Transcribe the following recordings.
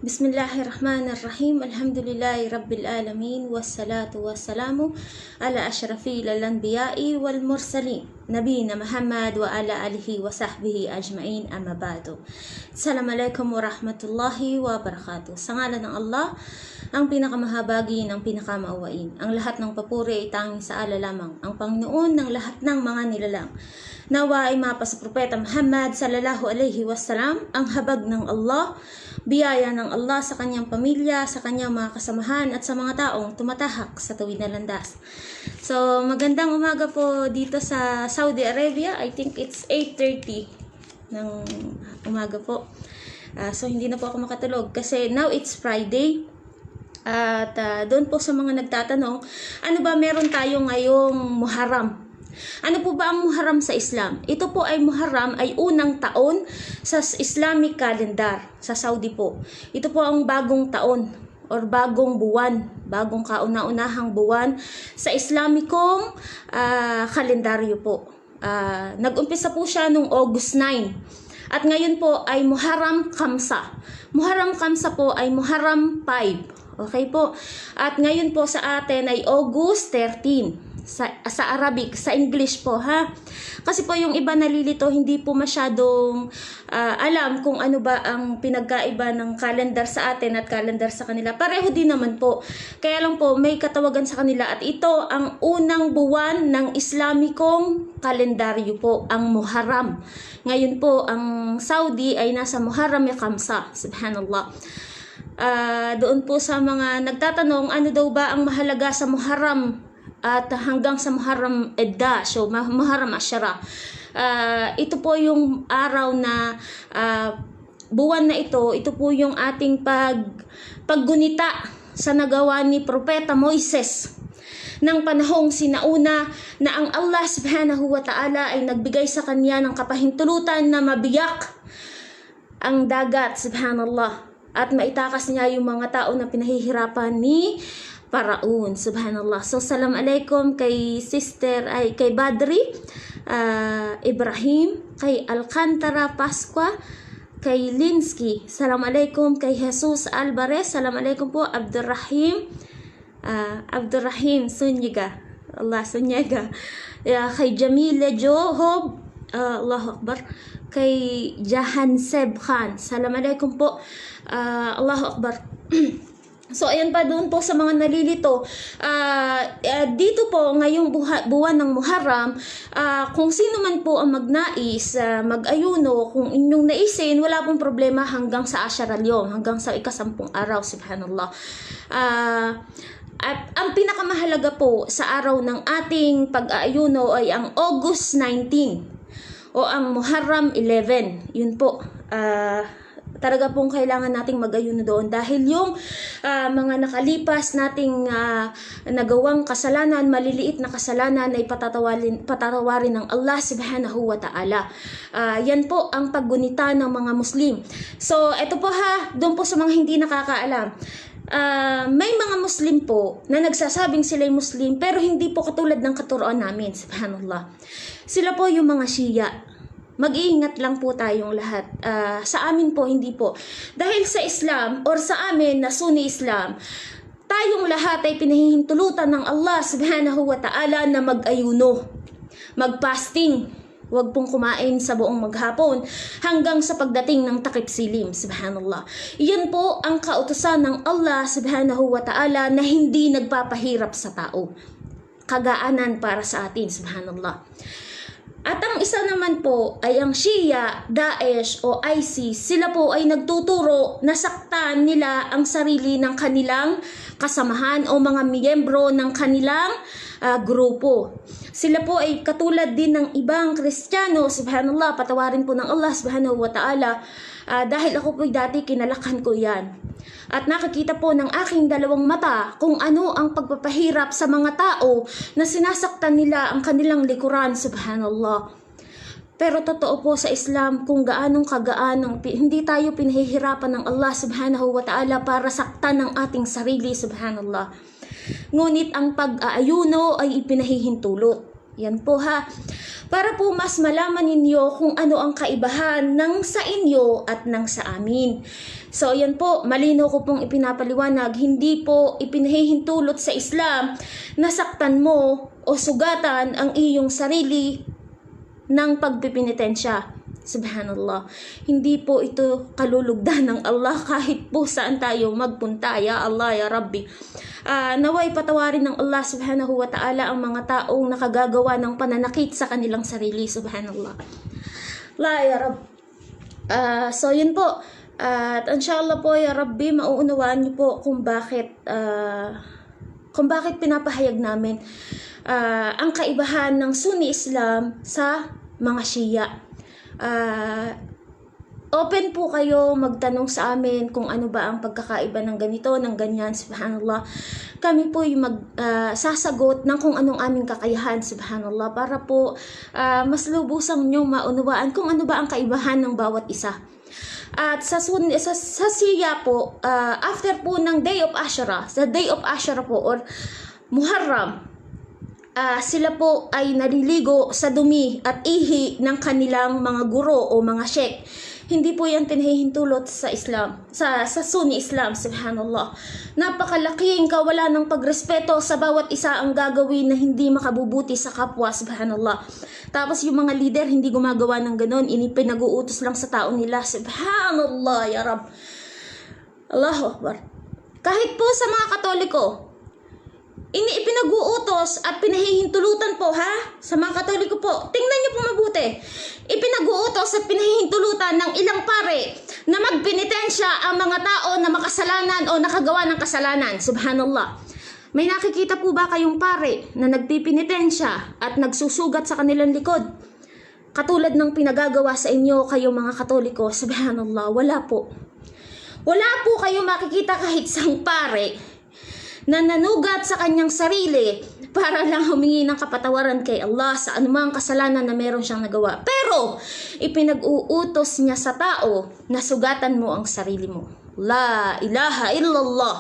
Bismillahirrahmanirrahim. Alhamdulillahi Rabbil Alamin. Wassalatu wassalamu ala ashrafil anbiya'i wal mursalin. Nabiyina Muhammad wa ala alihi wa sahbihi ajma'in, amma ba'du. Assalamualaikum warahmatullahi wabarakatuh. Sa ngalan ng Allah, ang pinakamahabagi ng pinakamauwain. Ang lahat ng papuri ay tanging sa ala lamang, ang Panginoon ng lahat ng mga nilalang. Nawa ay mapa sa Propeta Muhammad sallallahu alaihi wasallam ang habag ng Allah, biyaya ng Allah sa kanyang pamilya, sa kanyang mga kasamahan at sa mga taong tumatahak sa tuwid na landas. So, magandang umaga po dito sa Saudi Arabia. I think it's 8:30 ng umaga po. So, hindi na po ako makatulog kasi now it's Friday. At doon po sa mga nagtatanong, ano ba meron tayo ngayong Muharram? Ano po ba ang Muharram sa Islam? Ito po ay Muharram ay unang taon sa Islamic calendar sa Saudi po. Ito po ang bagong taon or bagong buwan, bagong kauna-unahang buwan sa Islamikong kalendaryo po. Nag-umpisa po siya noong August 9. At ngayon po ay Muharram Kamsa. Muharram Kamsa po ay Muharram 5. Okay po? At ngayon po sa atin ay August 13. Sa Arabic, sa English po ha. Kasi po yung iba nalilito, hindi po masyadong alam kung ano ba ang pinagkaiba ng calendar sa atin at calendar sa kanila. Pareho din naman po. Kaya lang po may katawagan sa kanila at ito ang unang buwan ng Islamikong kalendaryo po, ang Muharram. Ngayon po ang Saudi ay nasa Muharram Kamsa. Subhanallah. Doon po sa mga nagtatanong, ano daw ba ang mahalaga sa Muharram at hanggang sa Muharram Edda, so Muharram Ashara. Ito po yung araw na buwan na ito po yung ating paggunita sa nagawa ni Propeta Moises ng panahong sinauna na ang Allah subhanahu wa ta'ala ay nagbigay sa kanya ng kapahintulutan na mabiyak ang dagat, subhanallah, at maitakas niya yung mga tao na pinahihirapan ni Paraun, subhanallah. So, salam alaikum kay sister, ay kay Badri Ibrahim, kay Alcantara Pasqua, kay Linsky. Salam alaikum kay Jesus Alvarez. Salam alaikum po Abdurrahim Sunyiga. Allah Sunyiga. Kay Jamila Johob. Allahu Akbar. Kay Jahan Seb Khan. Salam alaikum po. Allahu Akbar. So, ayan pa doon po sa mga nalilito. Dito po, ngayong buwan ng Muharram, kung sino man po ang magnais, mag-ayuno, kung inyong naisin, wala pong problema hanggang sa Ashar al-Yom, hanggang sa ikasampung araw, subhanallah. At ang pinakamahalaga po sa araw ng ating pag-aayuno ay ang August 19 o ang Muharram 11. Yun po. Talaga pong kailangan nating mag-ayuno doon dahil yung mga nakalipas nating nagawang kasalanan, maliliit na kasalanan ay patatawarin ng Allah subhanahu wa ta'ala. Yan po ang paggunita ng mga Muslim. So, ito po ha, doon po sa mga hindi nakakaalam. May mga Muslim po na nagsasabing sila'y Muslim pero hindi po katulad ng katuruan namin, subhanallah. Sila po yung mga Shia. Mag-iingat lang po tayong lahat. Sa amin po, hindi po. Dahil sa Islam, or sa amin na Sunni Islam, tayong lahat ay pinahihintulutan ng Allah subhanahu wa ta'ala na mag-ayuno, mag-fasting. Huwag pong kumain sa buong maghapon hanggang sa pagdating ng takip silim, subhanallah. Iyan po ang kautusan ng Allah subhanahu wa ta'ala na hindi nagpapahirap sa tao. Kagaanan para sa atin, subhanallah. At ang isa naman po ay ang Shia, Daesh o ISIS. Sila po ay nagtuturo na saktan nila ang sarili ng kanilang kasamahan o mga miyembro ng kanilang grupo. Sila po ay katulad din ng ibang Kristiyano, subhanallah, patawarin po ng Allah subhanahu wa ta'ala. Dahil ako po dati kinalakan ko yan. At nakikita po ng aking dalawang mata kung ano ang pagpapahirap sa mga tao na sinasaktan nila ang kanilang likuran, subhanallah. Pero totoo po sa Islam kung gaanong kagaanong hindi tayo pinahihirapan ng Allah subhanahu wa ta'ala para saktan ng ating sarili, subhanallah. Ngunit ang pag-aayuno ay ipinahihintulot. Yan po ha. Para po mas malaman ninyo kung ano ang kaibahan ng sa inyo at ng sa amin. So yan po, malino ko pong ipinapaliwanag, hindi po ipinahihintulot sa Islam na saktan mo o sugatan ang iyong sarili ng pagpipinitensya. Subhanallah. Hindi po ito kalulugdan ng Allah kahit po saan tayo magpunta. Ya Allah, Ya Rabbi. Naway patawarin ng Allah subhanahu wa ta'ala ang mga taong nakagagawa ng pananakit sa kanilang sarili. Subhanallah. La, Ya Rabbi. So yun po. At inshallah po, Ya Rabbi, mauunawaan niyo po kung bakit pinapahayag namin ang kaibahan ng Sunni Islam sa mga Shia. Open po kayo magtanong sa amin kung ano ba ang pagkakaiba ng ganito, ng ganyan, subhanallah. Kami po yung sasagot ng kung anong aming kakayahan, subhanallah, para po mas lubusang nyo maunawaan kung ano ba ang kaibahan ng bawat isa. At sa Shia po, after po ng Day of Ashura, sa Day of Ashura po or Muharram, sila po ay naliligo sa dumi at ihi ng kanilang mga guro o mga sheikh. Hindi po yan pinahihintulot sa Islam, sa Sunni Islam, subhanallah. Napakalaking kawalan ng pagrespeto sa bawat isa ang gagawin na hindi makabubuti sa kapwa, subhanallah. Tapos yung mga leader hindi gumagawa ng ganon, pinag-uutos lang sa tao nila, subhanallah, Ya Rab. Allahu Akbar. Kahit po sa mga Katoliko, ipinag-uutos at pinahihintulutan po sa mga Katoliko po. Tingnan niyo po mabuti. Ipinag-uutos at pinahihintulutan ng ilang pare na magpenitensya ang mga tao na makasalanan o nakagawa ng kasalanan. Subhanallah. May nakikita po ba kayong pare na nagpipinitensya at nagsusugat sa kanilang likod? Katulad ng pinagagawa sa inyo kayo mga Katoliko. Subhanallah. Wala po. Wala po kayo makikita kahit isang pare na nanugat sa kanyang sarili para lang humingi ng kapatawaran kay Allah sa anumang kasalanan na meron siyang nagawa. Pero, ipinag-uutos niya sa tao na sugatan mo ang sarili mo. La ilaha illallah.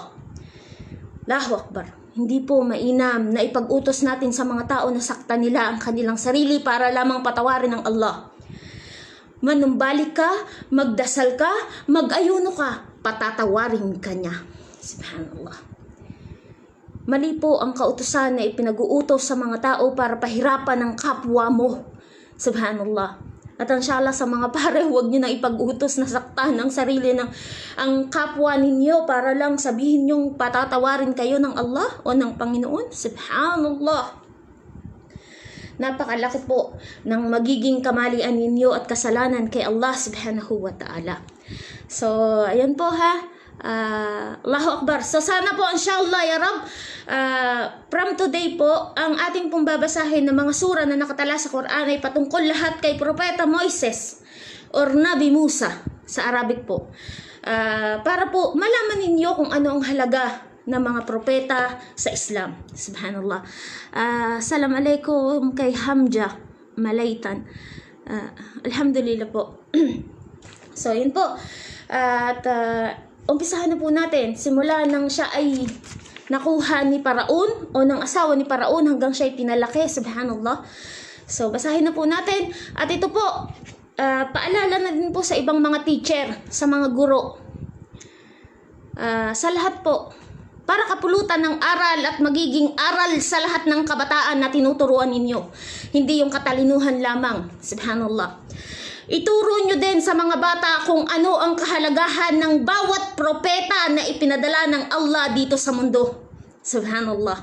Allahu Akbar. Hindi po mainam na ipag-utos natin sa mga tao na saktan nila ang kanilang sarili para lamang patawarin ng Allah. Manumbalik ka, magdasal ka, mag-ayuno ka, patatawarin ka niya. Subhanallah. Mali po ang kautusan na ipinag-uutos sa mga tao para pahirapan ng kapwa mo. Subhanallah. At inshallah sa mga pare, huwag nyo na ipag-utos na saktan ng sarili ng ang kapwa ninyo para lang sabihin nyong patatawarin kayo ng Allah o ng Panginoon. Subhanallah. Napakalaki po ng magiging kamalian ninyo at kasalanan kay Allah subhanahu wa ta'ala. So, ayan po Allahu Akbar. So sana po inshallah Ya Rab, from today po, ang ating pong babasahin ng mga sura na nakatala sa Quran ay patungkol lahat kay Propeta Moises or Nabi Musa sa Arabic po. Para po malaman ninyo kung ano ang halaga ng mga propeta sa Islam. Subhanallah. Assalamualaikum kay Hamja Malaytan. Alhamdulillah po. So yun po. At umpisahan na po natin, simula nang siya ay nakuha ni Paraon o ng asawa ni Paraon hanggang siya ay pinalaki, subhanallah. So, basahin na po natin. At ito po, paalala na din po sa ibang mga teacher, sa mga guro. Sa lahat po, para kapulutan ng aral at magiging aral sa lahat ng kabataan na tinuturuan ninyo. Hindi yung katalinuhan lamang, subhanallah. Ituro nyo din sa mga bata kung ano ang kahalagahan ng bawat propeta na ipinadala ng Allah dito sa mundo. Subhanallah.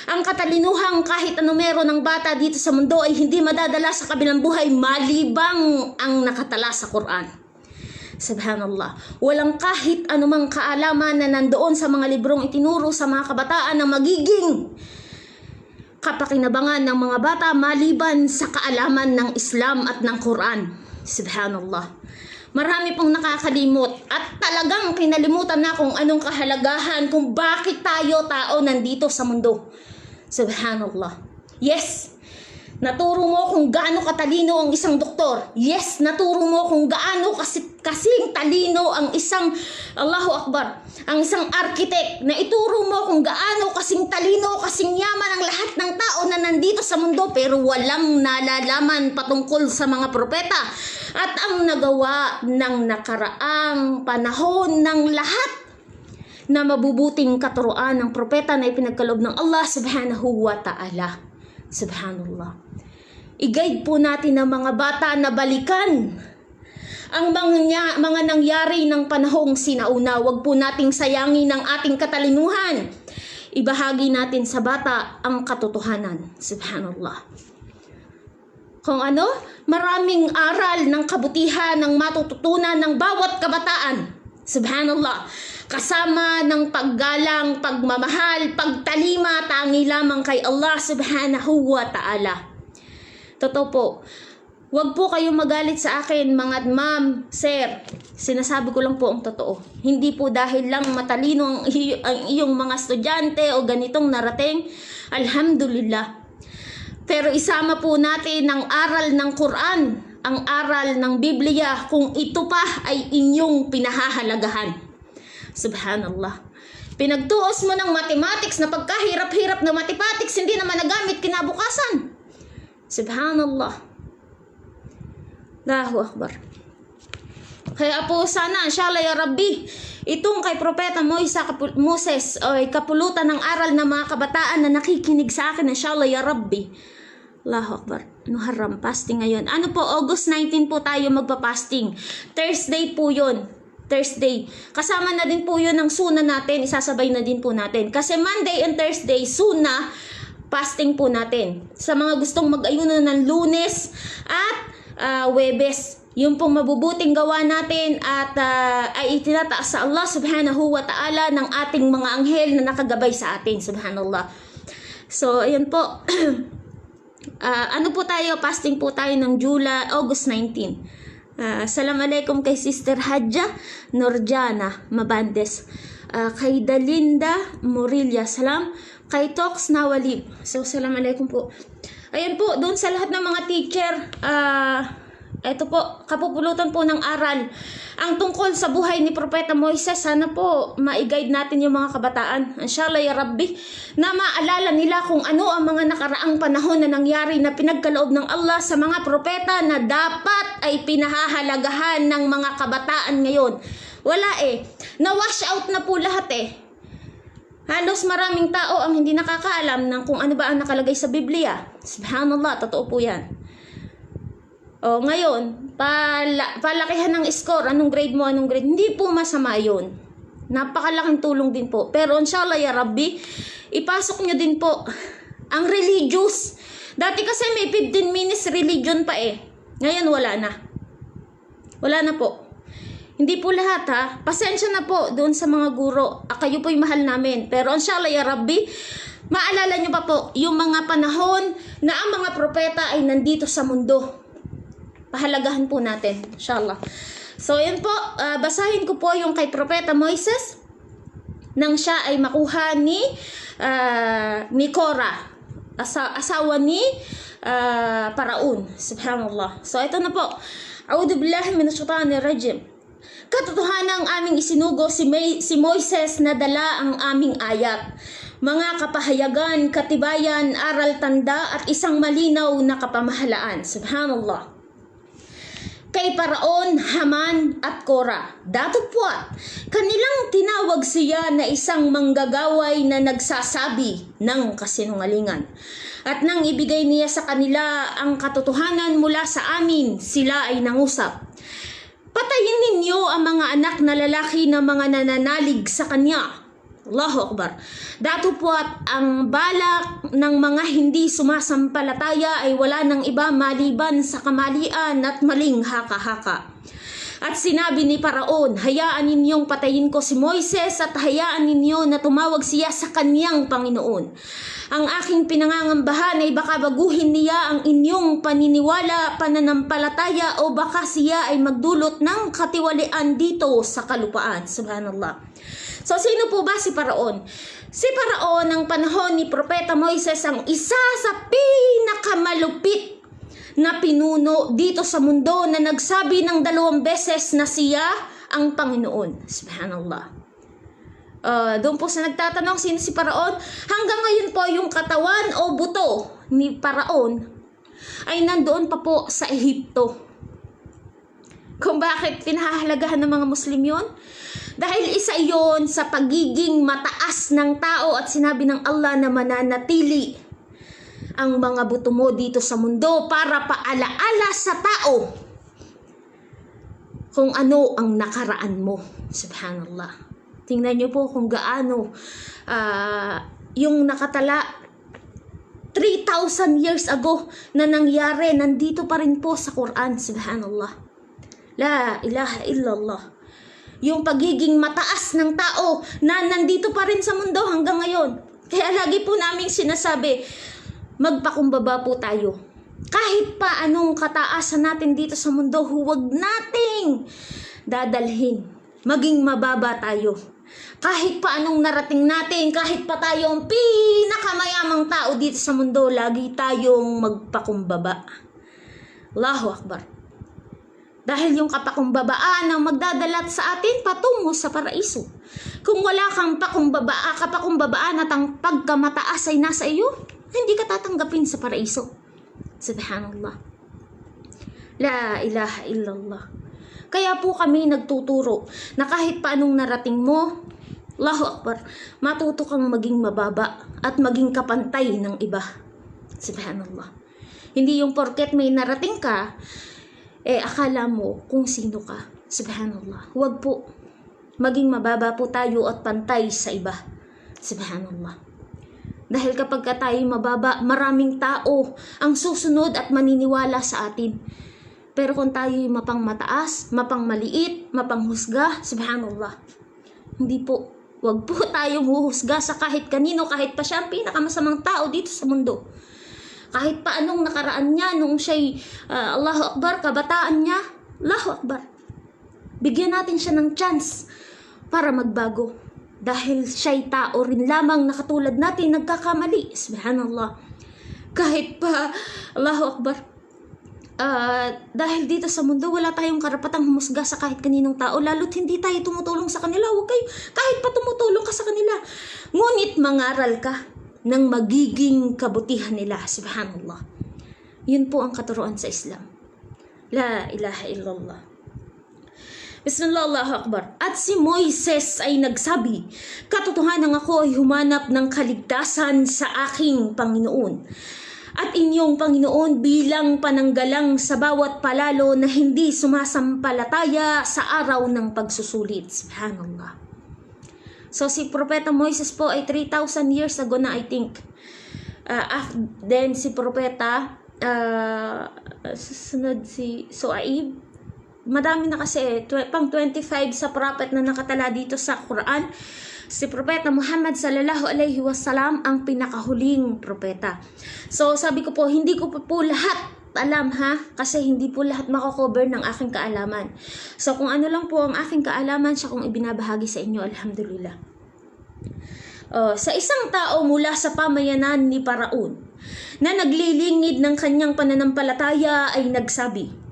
Ang katalinuhang kahit ano meron ng bata dito sa mundo ay hindi madadala sa kabilang buhay malibang ang nakatala sa Quran. Subhanallah. Walang kahit anumang kaalaman na nandoon sa mga librong itinuro sa mga kabataan na magiging kapakinabangan ng mga bata maliban sa kaalaman ng Islam at ng Quran. Subhanallah. Marami pong nakakalimot at talagang kinalimutan na kung anong kahalagahan, kung bakit tayo tao nandito sa mundo. Subhanallah. Yes, Naturo mo kung gaano katalino ang isang doktor. Yes, naturo mo kung gaano kasing talino ang isang, Allahu Akbar, ang isang architect. Na ituro mo kung gaano kasing talino, kasing yaman ang lahat ng tao na nandito sa mundo, pero walang nalalaman patungkol sa mga propeta. At ang nagawa ng nakaraang panahon ng lahat na mabubuting katuruan ng propeta na ipinagkaloob ng Allah subhanahu wa ta'ala. Subhanallah. I-guide po natin ang mga bata na balikan ang mga nangyari ng panahong sinauna. Huwag po nating sayangin ang ating katalinuhan. Ibahagi natin sa bata ang katotohanan. Subhanallah. Kung ano, maraming aral ng kabutihan ng matututunan ng bawat kabataan. Subhanallah. Kasama ng paggalang, pagmamahal, pagtalima, tangi lamang kay Allah subhanahu wa ta'ala. Totoo po. Huwag po kayong magalit sa akin, mga ma'am, sir. Sinasabi ko lang po ang totoo. Hindi po dahil lang matalino ang iyong mga estudyante o ganitong narating. Alhamdulillah. Pero isama po natin ang aral ng Quran, ang aral ng Biblia, kung ito pa ay inyong pinahahalagahan. Subhanallah. Pinagtuos mo ng mathematics na pagkahirap-hirap na mathematics, hindi naman nagamit kinabukasan. Subhanallah. Allahu Akbar. Kaya po sana, inshallah ya Rabbi, itong kay Propeta Moses ay kapulutan ng aral ng mga kabataan na nakikinig sa akin, inshallah ya Rabbi. Allahu Akbar. Muharram, fasting ngayon. Ano po, August 19 po tayo magpa-fasting. Thursday po yun. Thursday. Kasama na din po yun ang suna natin. Isasabay na din po natin. Kasi Monday and Thursday, suna, fasting po natin. Sa mga gustong mag-ayuno ng Lunes at Webes, yung pong mabubuting gawa natin at ay itinataas sa Allah subhanahu wa ta'ala ng ating mga anghel na nakagabay sa atin. Subhanallah. So, ayun po. Ano po tayo? Fasting po tayo ng August 19. Assalamualaikum kay Sister Hadja Nurjana Mabandes, kay Dalinda Morilla, salam, kay Tox Nawalib. So, assalamualaikum po. Ayan po, doon sa lahat ng mga teacher, ito po, kapupulutan po ng aral ang tungkol sa buhay ni Propeta Moises. Sana po ma-guide natin yung mga kabataan, inshallah ya Rabbi, na maalala nila kung ano ang mga nakaraang panahon na nangyari na pinagkaloob ng Allah sa mga propeta na dapat ay pinahahalagahan ng mga kabataan ngayon. Wala na-wash out na po lahat Halos maraming tao ang hindi nakakaalam ng kung ano ba ang nakalagay sa Biblia. Subhanallah, totoo po yan. O, ngayon, palakihan ng score, anong grade mo, anong grade, hindi po masama yun. Napakalaking tulong din po. Pero inshallah ya Rabbi, ipasok nyo din po ang religious. Dati kasi may 15 minutes religion pa Ngayon wala na. Wala na po. Hindi po lahat Pasensya na po doon sa mga guro. Kayo po'y mahal namin. Pero inshallah ya Rabbi, maalala nyo pa po yung mga panahon na ang mga propeta ay nandito sa mundo. Pahalagahan po natin, inshallah. So, yun po, basahin ko po yung kay Propeta Moises nang siya ay makuha ni Korah, asawa ni Paraon. Subhanallah. So, ito na po. A'udhu billahi minasyaitanir rajim. Katotohanan ang aming isinugo si Moises na dala ang aming ayat, mga kapahayagan, katibayan, aral tanda at isang malinaw na kapamahalaan. Subhanallah. Kay Paraon, Haman at Korah, datapwat, kanilang tinawag siya na isang manggagaway na nagsasabi ng kasinungalingan. At nang ibigay niya sa kanila ang katotohanan mula sa amin, sila ay nangusap. Patayin ninyo ang mga anak na lalaki na mga nananalig sa kanya. Allahu Akbar. Datapwat, ang balak ng mga hindi sumasampalataya ay wala ng iba maliban sa kamalian at maling haka-haka. At sinabi ni Paraon, hayaan ninyong patayin ko si Moises at hayaan ninyo na tumawag siya sa kanyang Panginoon. Ang aking pinangangambahan ay baka baguhin niya ang inyong paniniwala, pananampalataya, o baka siya ay magdulot ng katiwalian dito sa kalupaan. Subhanallah. So sino po ba si Paraon? Si Paraon ng panahon ni Propeta Moises ang isa sa pinakamalupit na pinuno dito sa mundo na nagsabi ng 2 beses na siya ang Panginoon. Subhanallah. Doon po sa nagtatanong sino si Paraon, hanggang ngayon po yung katawan o buto ni Paraon ay nandoon pa po sa Ehipto. Kung bakit pinahahalagahan ng mga Muslim yun? Dahil isa yon sa pagiging mataas ng tao at sinabi ng Allah na mananatili ang mga buto mo dito sa mundo para paalaala sa tao kung ano ang nakaraan mo. Subhanallah. Tingnan niyo po kung gaano yung nakatala 3,000 years ago na nangyari, nandito pa rin po sa Quran. Subhanallah. La ilaha illallah. Yung pagiging mataas ng tao na nandito pa rin sa mundo hanggang ngayon. Kaya lagi po namin sinasabi, magpakumbaba po tayo. Kahit pa anong kataasan natin dito sa mundo, huwag nating dadalhin. Maging mababa tayo. Kahit pa anong narating natin, kahit pa tayo ang pinakamayamang tao dito sa mundo, lagi tayong magpakumbaba. Allahu Akbar. Dahil yung kapakumbabaan ang magdadalat sa atin patungo sa paraiso. Kung wala kang kapakumbabaan at ang pagkamataas ay nasa iyo, hindi ka tatanggapin sa paraiso. Subhanallah. La ilaha illallah. Kaya po kami nagtuturo na kahit paanong narating mo, Allahu Akbar, matuto kang maging mababa at maging kapantay ng iba. Subhanallah. Hindi yung porket may narating ka, akala mo kung sino ka. Subhanallah. Huwag po. Maging mababa po tayo at pantay sa iba. Subhanallah. Dahil kapag tayo mababa, maraming tao ang susunod at maniniwala sa atin. Pero kung tayo mapang mataas, mapang maliit, mapang husga, subhanallah. Hindi po. Huwag po tayo huhusga sa kahit kanino, kahit pa siya ang pinakamasamang tao dito sa mundo. Kahit pa anong nakaraan niya, nung siya'y Allahu Akbar, kabataan niya, Allahu Akbar. Bigyan natin siya ng chance para magbago. Dahil siya'y tao rin lamang na katulad natin nagkakamali. Subhanallah. Kahit pa, Allahu Akbar, dahil dito sa mundo, wala tayong karapatang humusga sa kahit kaninong tao, lalo't hindi tayo tumutulong sa kanila. Huwag kayo, kahit pa tumutulong ka sa kanila. Ngunit mangaral ka ng magiging kabutihan nila. Subhanallah. Yun po ang katuruan sa Islam. La ilaha illallah. Bismillah, Allahu Akbar. At si Moises ay nagsabi, katotohanan ako ay humanap ng kaligtasan sa aking Panginoon at inyong Panginoon bilang pananggalang sa bawat palalo na hindi sumasampalataya sa araw ng pagsusulit. Subhanallah. So si Propeta Moises po ay 3,000 years ago na, I think. Then si Propeta, susunod si Suaib. Madami na kasi, pang 25 sa prophet na nakatala dito sa Quran. Si Propeta Muhammad sallallahu alaihi wasallam ang pinakahuling propeta. So sabi ko po, hindi ko po lahat alam kasi hindi po lahat mako-cover ng aking kaalaman. So kung ano lang po ang aking kaalaman, siya kung ibinabahagi sa inyo, alhamdulillah. Sa isang tao mula sa pamayanan ni Paraon na naglilingid ng kanyang pananampalataya ay nagsabi,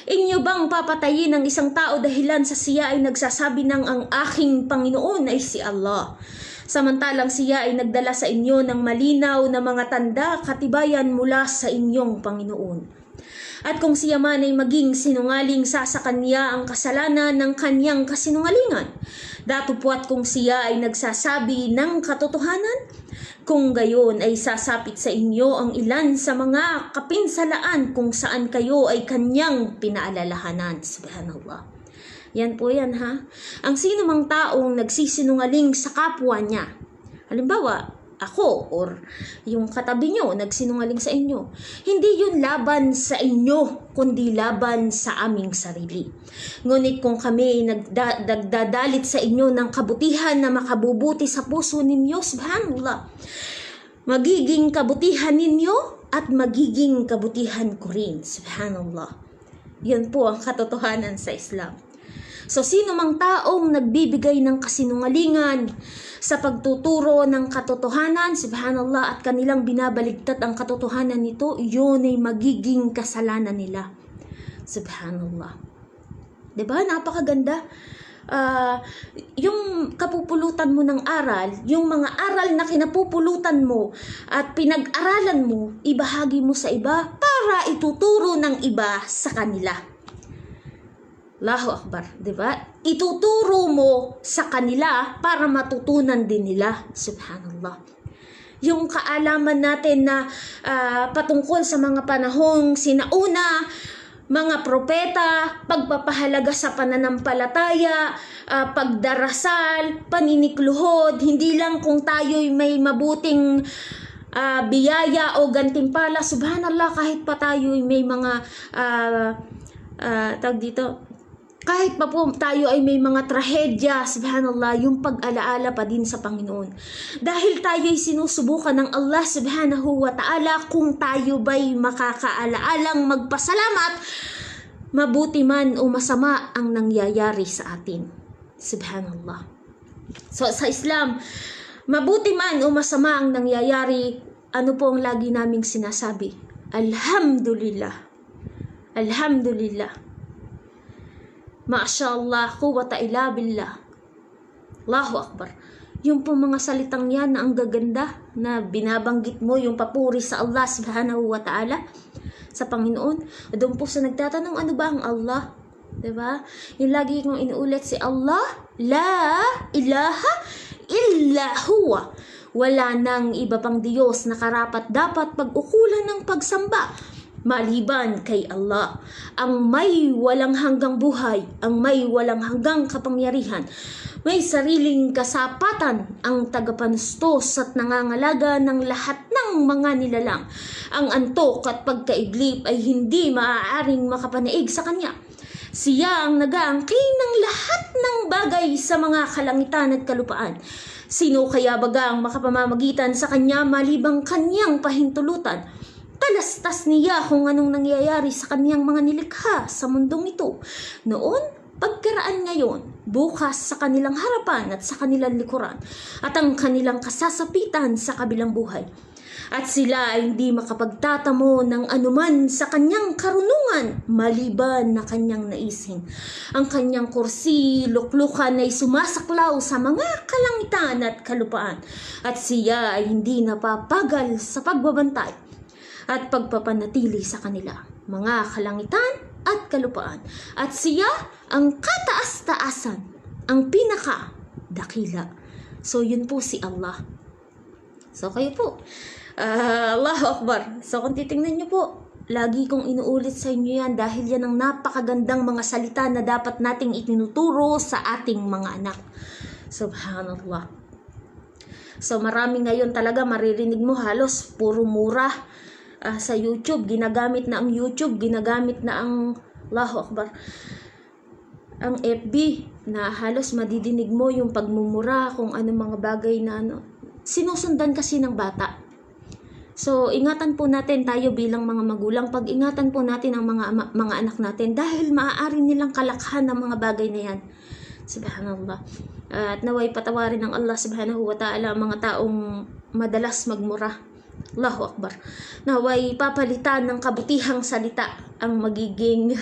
inyo bang papatayin ng isang tao dahilan sa siya ay nagsasabi ng ang aking Panginoon ay si Allah? Samantalang siya ay nagdala sa inyo ng malinaw na mga tanda katibayan mula sa inyong Panginoon. At kung siya man ay maging sinungaling, sa kanya ang kasalanan ng kanyang kasinungalingan. Datupwat kung siya ay nagsasabi ng katotohanan, kung gayon ay sasapit sa inyo ang ilan sa mga kapinsalaan kung saan kayo ay kanyang pinaalalahanan. Subhanallah. Yan po yan Ang sino mang taong nagsisinungaling sa kapwa niya. Halimbawa, ako or yung katabi nyo nagsinungaling sa inyo, hindi yun laban sa inyo, kundi laban sa aming sarili. Ngunit kung kami nagdadalit sa inyo ng kabutihan na makabubuti sa puso ninyo, subhanallah, magiging kabutihan ninyo at magiging kabutihan ko rin, subhanallah. Yan po ang katotohanan sa Islam. So, sino mang taong nagbibigay ng kasinungalingan sa pagtuturo ng katotohanan, subhanallah, at kanilang binabaligtad ang katotohanan nito, yun ay magiging kasalanan nila. Subhanallah. Diba? Napakaganda. Yung kapupulutan mo ng aral, yung mga aral na kinapupulutan mo at pinag-aralan mo, ibahagi mo sa iba para ituturo ng iba sa kanila. Allahu Akbar, di ba? Ituturo mo sa kanila para matutunan din nila. Subhanallah. Yung kaalaman natin na patungkol sa mga panahong sinauna, mga propeta, pagpapahalaga sa pananampalataya, pagdarasal, paninikluhod, hindi lang kung tayo'y may mabuting biyaya o gantimpala. Subhanallah, kahit pa tayo'y may mga tawag dito, kahit pa po tayo ay may mga trahedya, subhanallah, yung pag-alaala pa din sa Panginoon. Dahil tayo ay sinusubukan ng Allah subhanahu wa ta'ala kung tayo ba'y makakaalaalang magpasalamat, mabuti man o masama ang nangyayari sa atin. Subhanallah. So sa Islam, mabuti man o masama ang nangyayari, ano po ang lagi naming sinasabi? Alhamdulillah. Alhamdulillah. Ma'ashallah, quwwata illa billah. Allahu Akbar. Yung po mga salitang yan na ang gaganda na binabanggit mo, yung papuri sa Allah subhanahu wa ta'ala, sa Panginoon. Doon po sa nagtatanong, ano ba ang Allah? Diba? Yung lagi kong inuulit si Allah, la ilaha illa huwa. Wala nang iba pang Diyos na karapat dapat pag-ukulan ng pagsamba maliban kay Allah, ang may walang hanggang buhay, ang may walang hanggang kapangyarihan, may sariling kasapatan, ang tagapanustos at nangangalaga ng lahat ng mga nilalang. Ang antok at pagkaiglip ay hindi maaaring makapanaig sa kanya. Siya ang nag-aangkin ng lahat ng bagay sa mga kalangitan at kalupaan. Sino kaya baga ang makapamamagitan sa kanya malibang kanyang pahintulutan? Talastas niya kung anong nangyayari sa kaniyang mga nilikha sa mundong ito. Noon, pagkaraan ngayon, bukas sa kanilang harapan at sa kanilang likuran, at ang kanilang kasasapitan sa kabilang buhay. At sila ay hindi makapagtatamo ng anuman sa kanyang karunungan, maliban na kanyang naisin. Ang kanyang kursi, luklukan ay sumasaklaw sa mga kalangitan at kalupaan, at siya ay hindi napapagal sa pagbabantay at pagpapanatili sa kanila, mga kalangitan at kalupaan. At siya ang kataas-taasan, ang pinaka-dakila. So, yun po si Allah. So, kayo po. Allahu Akbar. So, kung titingnan nyo po, lagi kong inuulit sa inyo yan dahil yan ang napakagandang mga salita na dapat nating itinuturo sa ating mga anak. Subhanallah. So, marami ngayon talaga maririnig mo halos puro mura. Sa YouTube, ginagamit na ang YouTube, ginagamit na ang Allahu Akbar, ang FB, na halos madidinig mo yung pagmumura kung ano mga bagay na sinusundan kasi ng bata. So, ingatan po natin tayo bilang mga magulang, pag-ingatan po natin ang mga anak natin dahil maaari nilang kalakhan ng mga bagay na yan. Subhanallah. At naway patawarin ng Allah subhanahu wa ta'ala ang mga taong madalas magmura. Allahu Akbar. Naway papalitan ng kabutihang salita ang magiging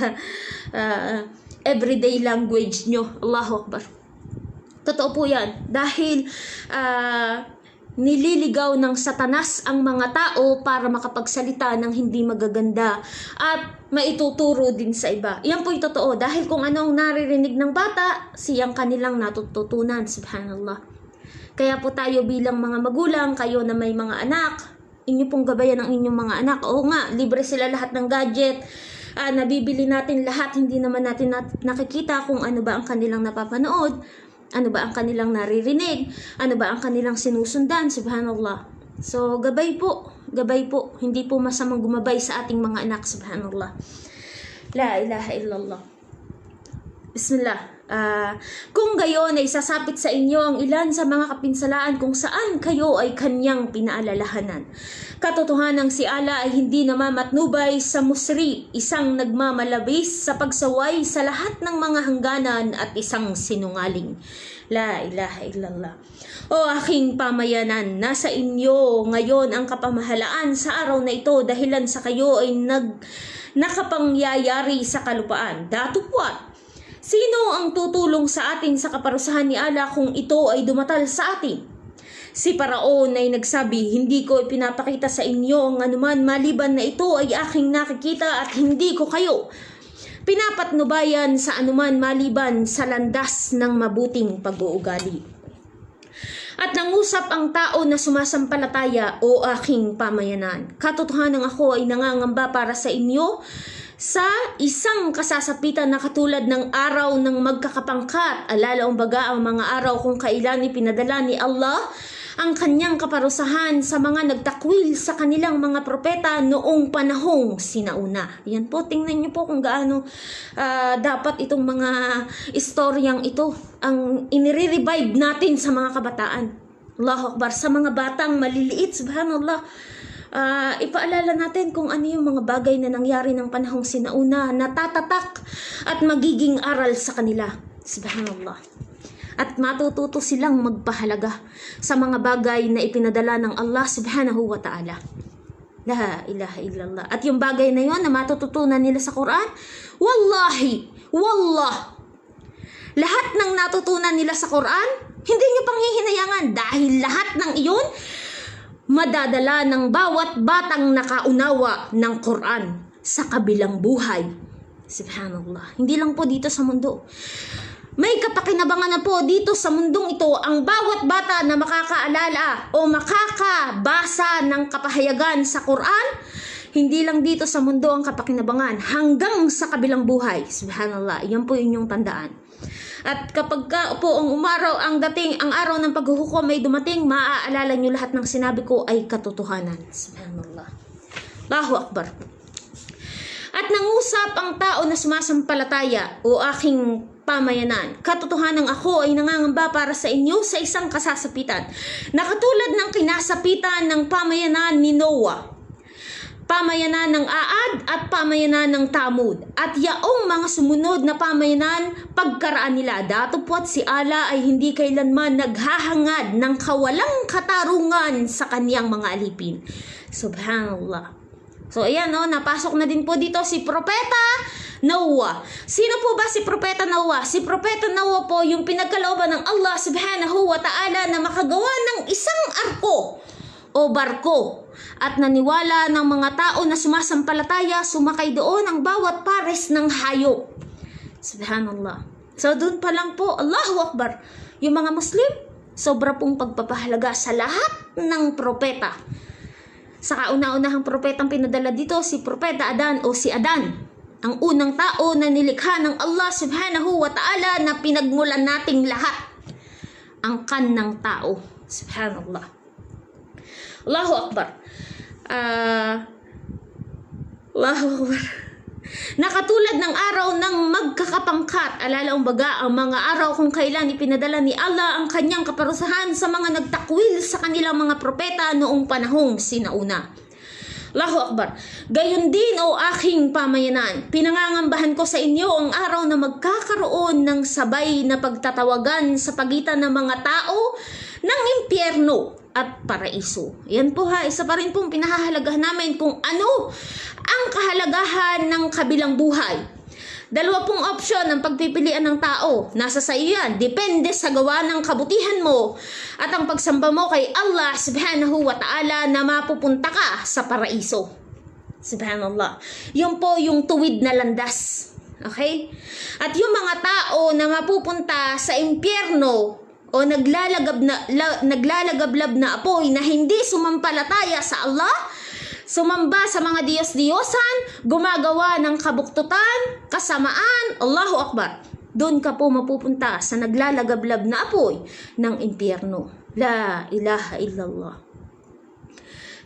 everyday language nyo. Allahu Akbar. Totoo po yan. Dahil nililigaw ng Satanas ang mga tao para makapagsalita ng hindi magaganda at maituturo din sa iba. Yan po yung totoo. Dahil kung anong naririnig ng bata, siyang kanilang natututunan. Subhanallah. Kaya po tayo bilang mga magulang, kayo na may mga anak, inyo pong gabayan ang inyong mga anak. Oo nga, libre sila lahat ng gadget. Nabibili natin lahat, hindi naman natin nakikita kung ano ba ang kanilang napapanood. Ano ba ang kanilang naririnig? Ano ba ang kanilang sinusundan? Subhanallah. So, gabay po. Gabay po. Hindi po masamang gumabay sa ating mga anak. Subhanallah. La ilaha illallah. Bismillah. Kung gayon ay sasapit sa inyo ang ilan sa mga kapinsalaan kung saan kayo ay kanyang pinaalalahanan. Katotohanang si Allah ay hindi namamatnubay sa musri, isang nagmamalabis sa pagsaway sa lahat ng mga hangganan at isang sinungaling. La ilaha illallah. O aking pamayanan, nasa inyo ngayon ang kapamahalaan sa araw na ito dahilan sa kayo ay nakapangyayari sa kalupaan. Datupwat. Sino ang tutulong sa atin sa kaparusahan ni Allah kung ito ay dumatal sa atin? Si Paraon ay nagsabi, hindi ko ipinapakita sa inyo ang anuman maliban na ito ay aking nakikita at hindi ko kayo pinapatnubayan sa anuman maliban sa landas ng mabuting pag-uugali. At nangusap ang tao na sumasampalataya, o aking pamayanan. Katotohanan ako ay nangangamba para sa inyo sa isang kasasapitan na katulad ng araw ng magkakapangkat. Alalaumbaga ang mga araw kung kailan ipinadala ni Allah ang kanyang kaparusahan sa mga nagtakwil sa kanilang mga propeta noong panahong sinauna. Yan po, tingnan nyo po kung gaano dapat itong mga istoryang ito ang inire-revive natin sa mga kabataan. Allahu Akbar, sa mga batang maliliit, subhanallah. Ipaalala natin kung ano yung mga bagay na nangyari ng panahong sinauna na tatatak at magiging aral sa kanila. Subhanallah. At matututo silang magpahalaga sa mga bagay na ipinadala ng Allah subhanahu wa ta'ala. La ilaha illallah. At yung bagay na yon na matututunan nila sa Quran, wallahi, wallah, lahat ng natutunan nila sa Quran, hindi nyo pang hihinayangan dahil lahat ng iyon madadala ng bawat batang nakaunawa ng Quran sa kabilang buhay. Subhanallah. Hindi lang po dito sa mundo. May kapakinabangan na po dito sa mundong ito ang bawat bata na makakaalala o makakabasa ng kapahayagan sa Quran. Hindi lang dito sa mundo ang kapakinabangan, hanggang sa kabilang buhay. Subhanallah. Yan po inyong tandaan. At kapag po ang umaraw ang araw ng paghuhukom ay dumating, maaalala nyo lahat ng sinabi ko ay katotohanan. Subhanallah. Allahu Akbar. At nangusap ang tao na sumasampalataya, o aking pamayanan. Katotohanan ako ay nangangamba para sa inyo sa isang kasasapitan na katulad ng kinasapitan ng pamayanan ni Noah, pamayanan ng Aad at pamayanan ng Tamud, at yaong mga sumunod na pamayanan pagkaraan nila. Datupwat si Allah ay hindi kailanman naghahangad ng kawalang katarungan sa kaniyang mga alipin. Subhanallah. So ayan, napasok na din po dito si Propeta Noah. Sino po ba si Propeta Noah? Si Propeta Noah po yung pinagkalooban ng Allah subhanahu wa ta'ala na makagawa ng isang arko o barko. At naniwala ng mga tao na sumasampalataya, sumakay doon ang bawat pares ng hayop. Subhanallah. So doon pa lang po, Allahu Akbar, yung mga Muslim, sobra pong pagpapahalaga sa lahat ng propeta. Sa kauna-unahang propetang pinadala dito, si Propeta Adan o si Adan, ang unang tao na nilikha ng Allah subhanahu wa ta'ala na pinagmulan nating lahat. Ang kanang tao. Subhanallah. Allahu Akbar. Allahu Akbar. Nakatulad ng araw ng magkakapangkat, alalaumbaga ang mga araw kung kailan ipinadala ni Allah ang kanyang kaparusahan sa mga nagtakwil sa kanilang mga propeta noong panahong sinauna. Allahu Akbar. Gayon din, o aking pamayanan, pinangangambahan ko sa inyo ang araw na magkakaroon ng sabay na pagtatawagan sa pagitan ng mga tao ng impyerno at paraiso. Yan po isa pa rin pong pinahahalagahan namin kung ano ang kahalagahan ng kabilang buhay. Dalawa pong opsyon ang pagpipilian ng tao. Nasa sa iyo yan. Depende sa gawa ng kabutihan mo at ang pagsamba mo kay Allah subhanahu wa ta'ala na mapupunta ka sa paraiso. Subhanallah. Yun po yung tuwid na landas. Okay? At yung mga tao na mapupunta sa impyerno o naglalagablab na apoy na hindi sumampalataya sa Allah, sumamba sa mga Diyos-Diyosan, gumagawa ng kabuktutan, kasamaan, Allahu Akbar. doon ka po mapupunta sa naglalagablab na apoy ng impyerno. La ilaha illallah.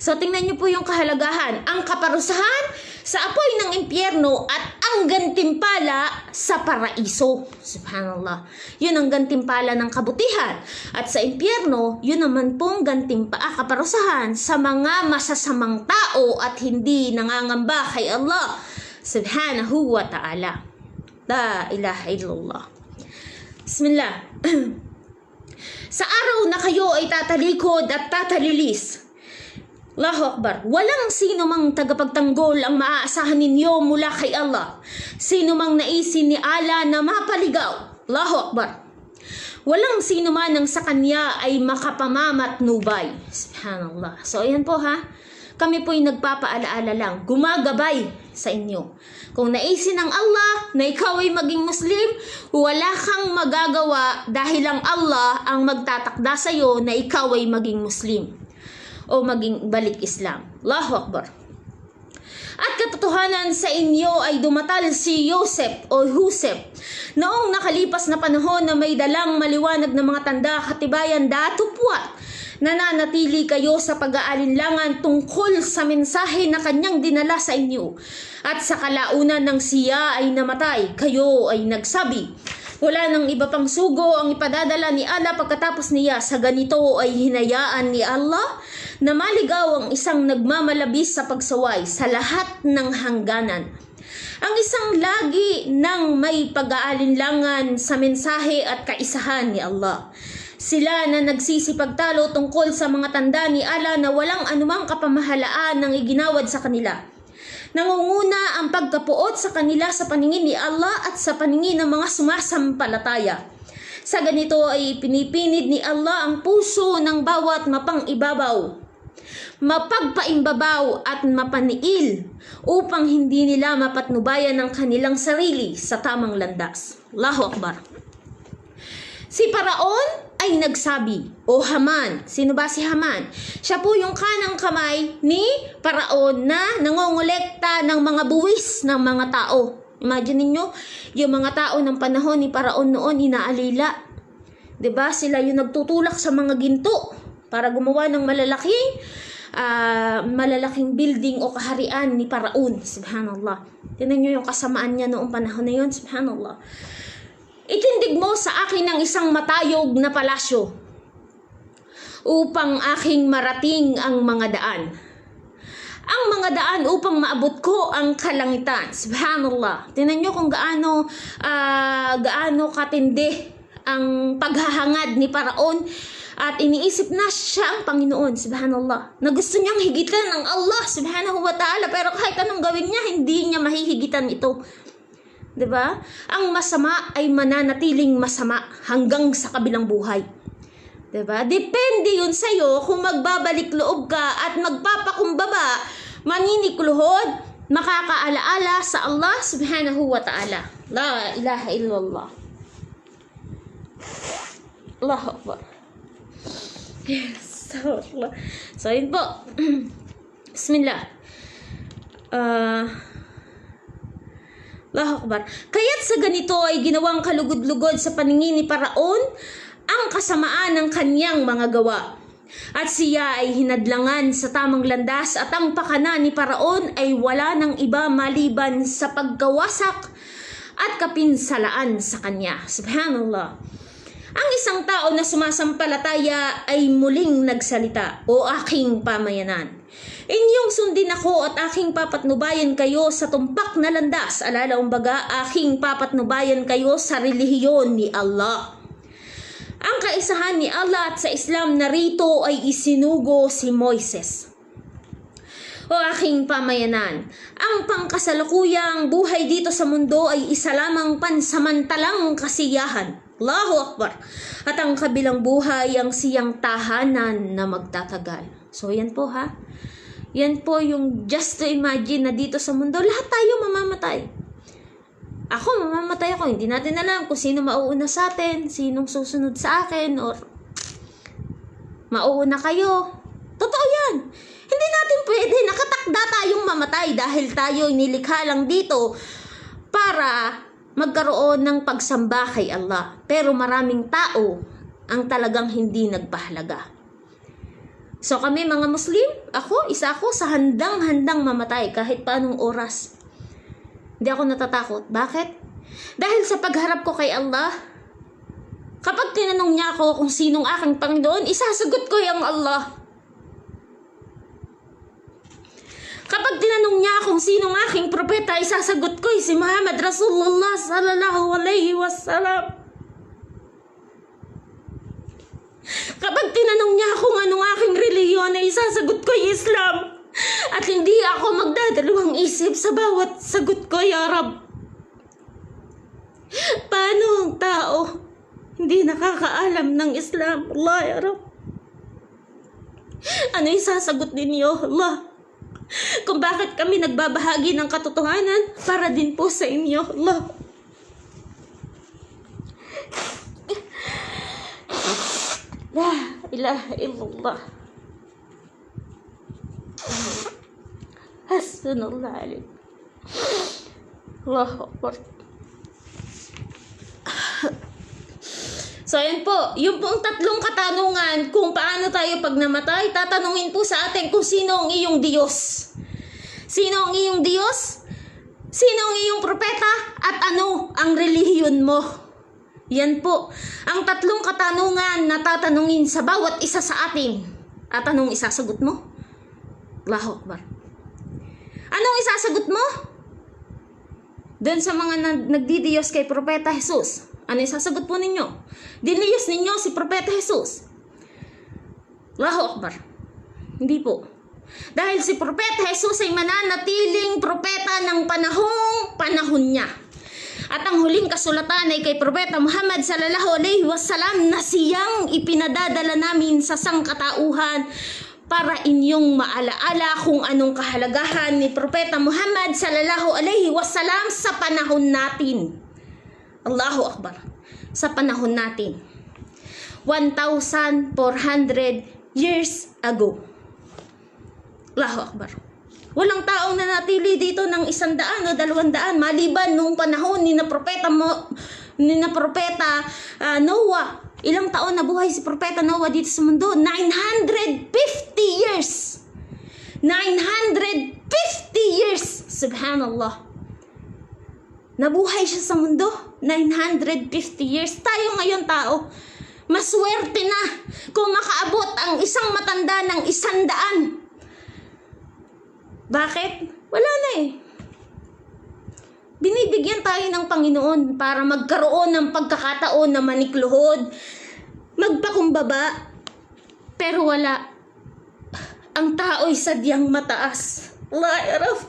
So tingnan niyo po yung kahalagahan, ang kaparusahan sa apoy ng impyerno at ang gantimpala sa paraiso. Subhanallah. Yun ang gantimpala ng kabutihan. At sa impyerno, yun naman pong kaparusahan sa mga masasamang tao at hindi nangangamba kay Allah subhanahu wa ta'ala. La ilaha illallah. Bismillah. Sa araw na kayo ay tatalikod at tatalilis, Allahu Akbar. Walang sino mang tagapagtanggol ang maaasahan ninyo mula kay Allah. Sino mang naisin ni Allah na mapaligaw. Allahu Akbar. Walang sino man ang sa kanya ay makapamamatnubay. Subhanallah. So ayan po ha. Kami po'y nagpapaalaala lang. Gumagabay sa inyo. Kung naisin ng Allah na ikaw ay maging Muslim, wala kang magagawa dahil ang Allah ang magtatakda sa iyo na ikaw ay maging Muslim o maging balik Islam. Allahu Akbar. At katotohanan sa inyo ay dumatal si Yosef o Husef noong nakalipas na panahon na may dalang maliwanag na mga tanda, katibayan, datupwat. Nananatili kayo sa pag-aalinlangan tungkol sa mensahe na kanyang dinala sa inyo. At sa kalaunan ng siya ay namatay, kayo ay nagsabi, wala nang iba pang sugo ang ipadadala ni Allah pagkatapos niya. Sa ganito ay hinayaan ni Allah na maligaw ang isang nagmamalabis sa pagsaway sa lahat ng hangganan. Ang isang lagi ng may pag-aalinlangan sa mensahe at kaisahan ni Allah. Sila na nagsisipagtalo tungkol sa mga tanda ni Allah na walang anumang kapamahalaan ng iginawad sa kanila. Nangunguna ang pagkapuot sa kanila sa paningin ni Allah at sa paningin ng mga sumasampalataya. Sa ganito ay pinipinid ni Allah ang puso ng bawat mapang-ibabaw, mapagpaimbabaw at mapaniil upang hindi nila mapatnubayan ang kanilang sarili sa tamang landas. Allahu Akbar. Si Paraon ay nagsabi, o Haman. Sino ba si Haman? Siya po yung kanang kamay ni Paraon na nangongolekta ng mga buwis ng mga tao. Imagine niyo yung mga tao ng panahon ni Paraon noon, inaalila. 'Di ba? Sila yung nagtutulak sa mga ginto para gumawa ng malalaking building o kaharian ni Paraon. Subhanallah. Tingnan niyo yung kasamaan niya noong panahon na yun. Subhanallah. Itindig mo sa akin ng isang matayog na palasyo upang aking marating ang mga daan. Ang mga daan upang maabot ko ang kalangitan. Subhanallah. Tingnan nyo kung gaano katindi ang paghahangad ni Paraon at iniisip na siya ang Panginoon. Subhanallah. Na gusto niyang higitan ng Allah subhanahu wa ta'ala, pero kahit anong gawin niya, hindi niya mahihigitan ito. 'Di ba? Ang masama ay mananatiling masama hanggang sa kabilang buhay. 'Di ba? Depende 'yun sa iyo kung magbabalik loob ka at magpapakumbaba, maninikluhod, makakaalaala sa Allah subhanahu wa ta'ala. La ilaha illallah. Allahu Akbar. Yes. So yun po. Bismillah. Allahu Akbar. Kaya't sa ganito ay ginawang kalugod-lugod sa paningin ni Paraon ang kasamaan ng kanyang mga gawa. At siya ay hinadlangan sa tamang landas at ang pakana ni Paraon ay wala ng iba maliban sa pagkawasak at kapinsalaan sa kanya. Subhanallah. Ang isang tao na sumasampalataya ay muling nagsalita, o aking pamayanan. Inyong sundin ako at aking papatnubayan kayo sa tumpak na landas. Alala umbaga, aking papatnubayan kayo sa relihiyon ni Allah. Ang kaisahan ni Allah at sa Islam narito ay isinugo si Moises. O aking pamayanan, ang pangkasalukuyang buhay dito sa mundo ay isa lamang pansamantalang kasiyahan. Allahu Akbar. At ang kabilang buhay ang siyang tahanan na magtatagal. So yan po ha. Yan po yung just to imagine na dito sa mundo, lahat tayo mamamatay. Ako, mamamatay ako. Hindi natin alam kung sino mauuna sa atin, sinong susunod sa akin, or mauuna kayo. Totoo yan. Hindi natin pwede. Nakatakda tayong mamatay dahil tayo nilikha lang dito para magkaroon ng pagsamba kay Allah. Pero maraming tao ang talagang hindi nagpahalaga. So kami mga Muslim, isa ako sa handang-handang mamatay kahit paanong oras. Hindi ako natatakot. Bakit? Dahil sa pagharap ko kay Allah, kapag tinanong niya ako kung sinong aking Panginoon, isasagot ko yung Allah. Kapag tinanong niya kung sinong aking propeta, isasagot ko si Muhammad Rasulullah sallallahu alaihi wasallam. Kapag tinanong niya kung anong aking relihiyon, ay isasagot ko Islam. At hindi ako magdadalawang isip sa bawat sagot ko, Ya Rab. Paano ang tao hindi nakakaalam ng Islam? Allah, Ya Rab. Ano isasagot ninyo, Allah? Kung bakit kami nagbabahagi ng katotohanan para din po sa inyo, Allah. La ilaha illallah. Hasbunallah alayh. Allahu Akbar. So, ayan po. Yung pong tatlong katanungan kung paano tayo pag namatay, tatanungin po sa atin kung sino ang iyong Diyos. Sino ang iyong Diyos? Sino ang iyong propeta? At ano ang relihiyon mo? Yan po. Ang tatlong katanungan na tatanungin sa bawat isa sa atin. At anong isasagot mo? Allahu Akbar. Anong isasagot mo? Doon sa mga nagdidiyos kay Propeta Jesus. Ano isasagot po ninyo? Diniyos ninyo si Propeta Jesus. Allahu Akbar. Hindi po. Dahil si Propeta Jesus ay mananatiling propeta ng panahon niya. At ang huling kasulatan ay kay Propeta Muhammad sallallahu alaihi wasallam na siyang ipinadadala namin sa sangkatauhan para inyong maalaala kung anong kahalagahan ni Propeta Muhammad sallallahu alaihi wasallam sa panahon natin. Allahu Akbar. Sa panahon natin. 1,400 years ago. Allahu Akbar. Walang taong nanatili dito ng 100 o 200 maliban nung panahon ni na propeta Noah. Ilang taon na buhay si Propeta Noah dito sa mundo? 950 years. 950 years. Subhanallah. Nabuhay siya sa mundo. 950 years. Tayo ngayon tao, maswerte na kung makaabot ang isang matanda ng 100. Bakit? Wala na eh. Binibigyan tayo ng Panginoon para magkaroon ng pagkakataon na manikluhod, magpakumbaba, pero wala. Ang tao'y sadyang mataas. Allah, Araf.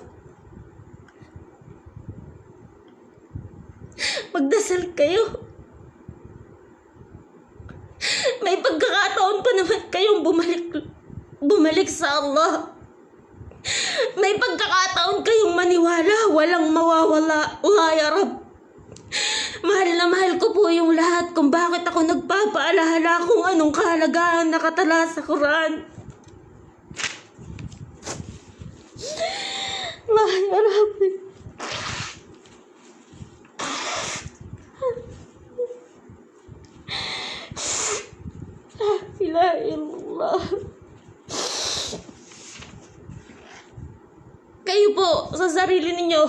Magdasal kayo. May pagkakataon pa naman kayong bumalik sa Allah. May pagkakataon kayong maniwala, walang mawawala. Allah, Ya Rab. Mahal na mahal ko po yung lahat kung bakit ako nagpapaalala kung anong kahalagahan nakatala sa Quran. Allah, Ya Rab. La ilaha illallah. Kayo po, sa sarili ninyo,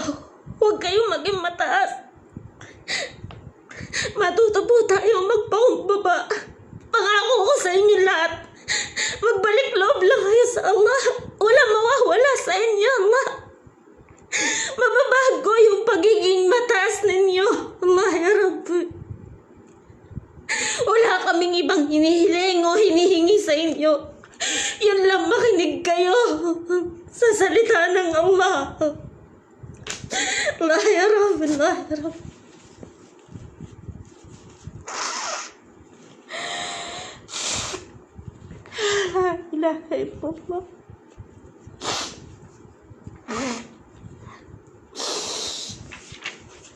huwag kayong maging mataas. Matuto po tayo magpakumbaba. Pangako ko sa inyo lahat. Magbalik loob lang kayo sa Allah. Walang mawawala sa inyo, Allah. Mababago yung pagiging mataas ninyo. Allah, Ya Rabbi. Wala kaming ibang hinihiling o hinihingi sa inyo. Yun lang, makinig kayo sa salita ng Allah. Allah, Ya Rabbi, Allah, Ya Rabbi. La ilaha illallah.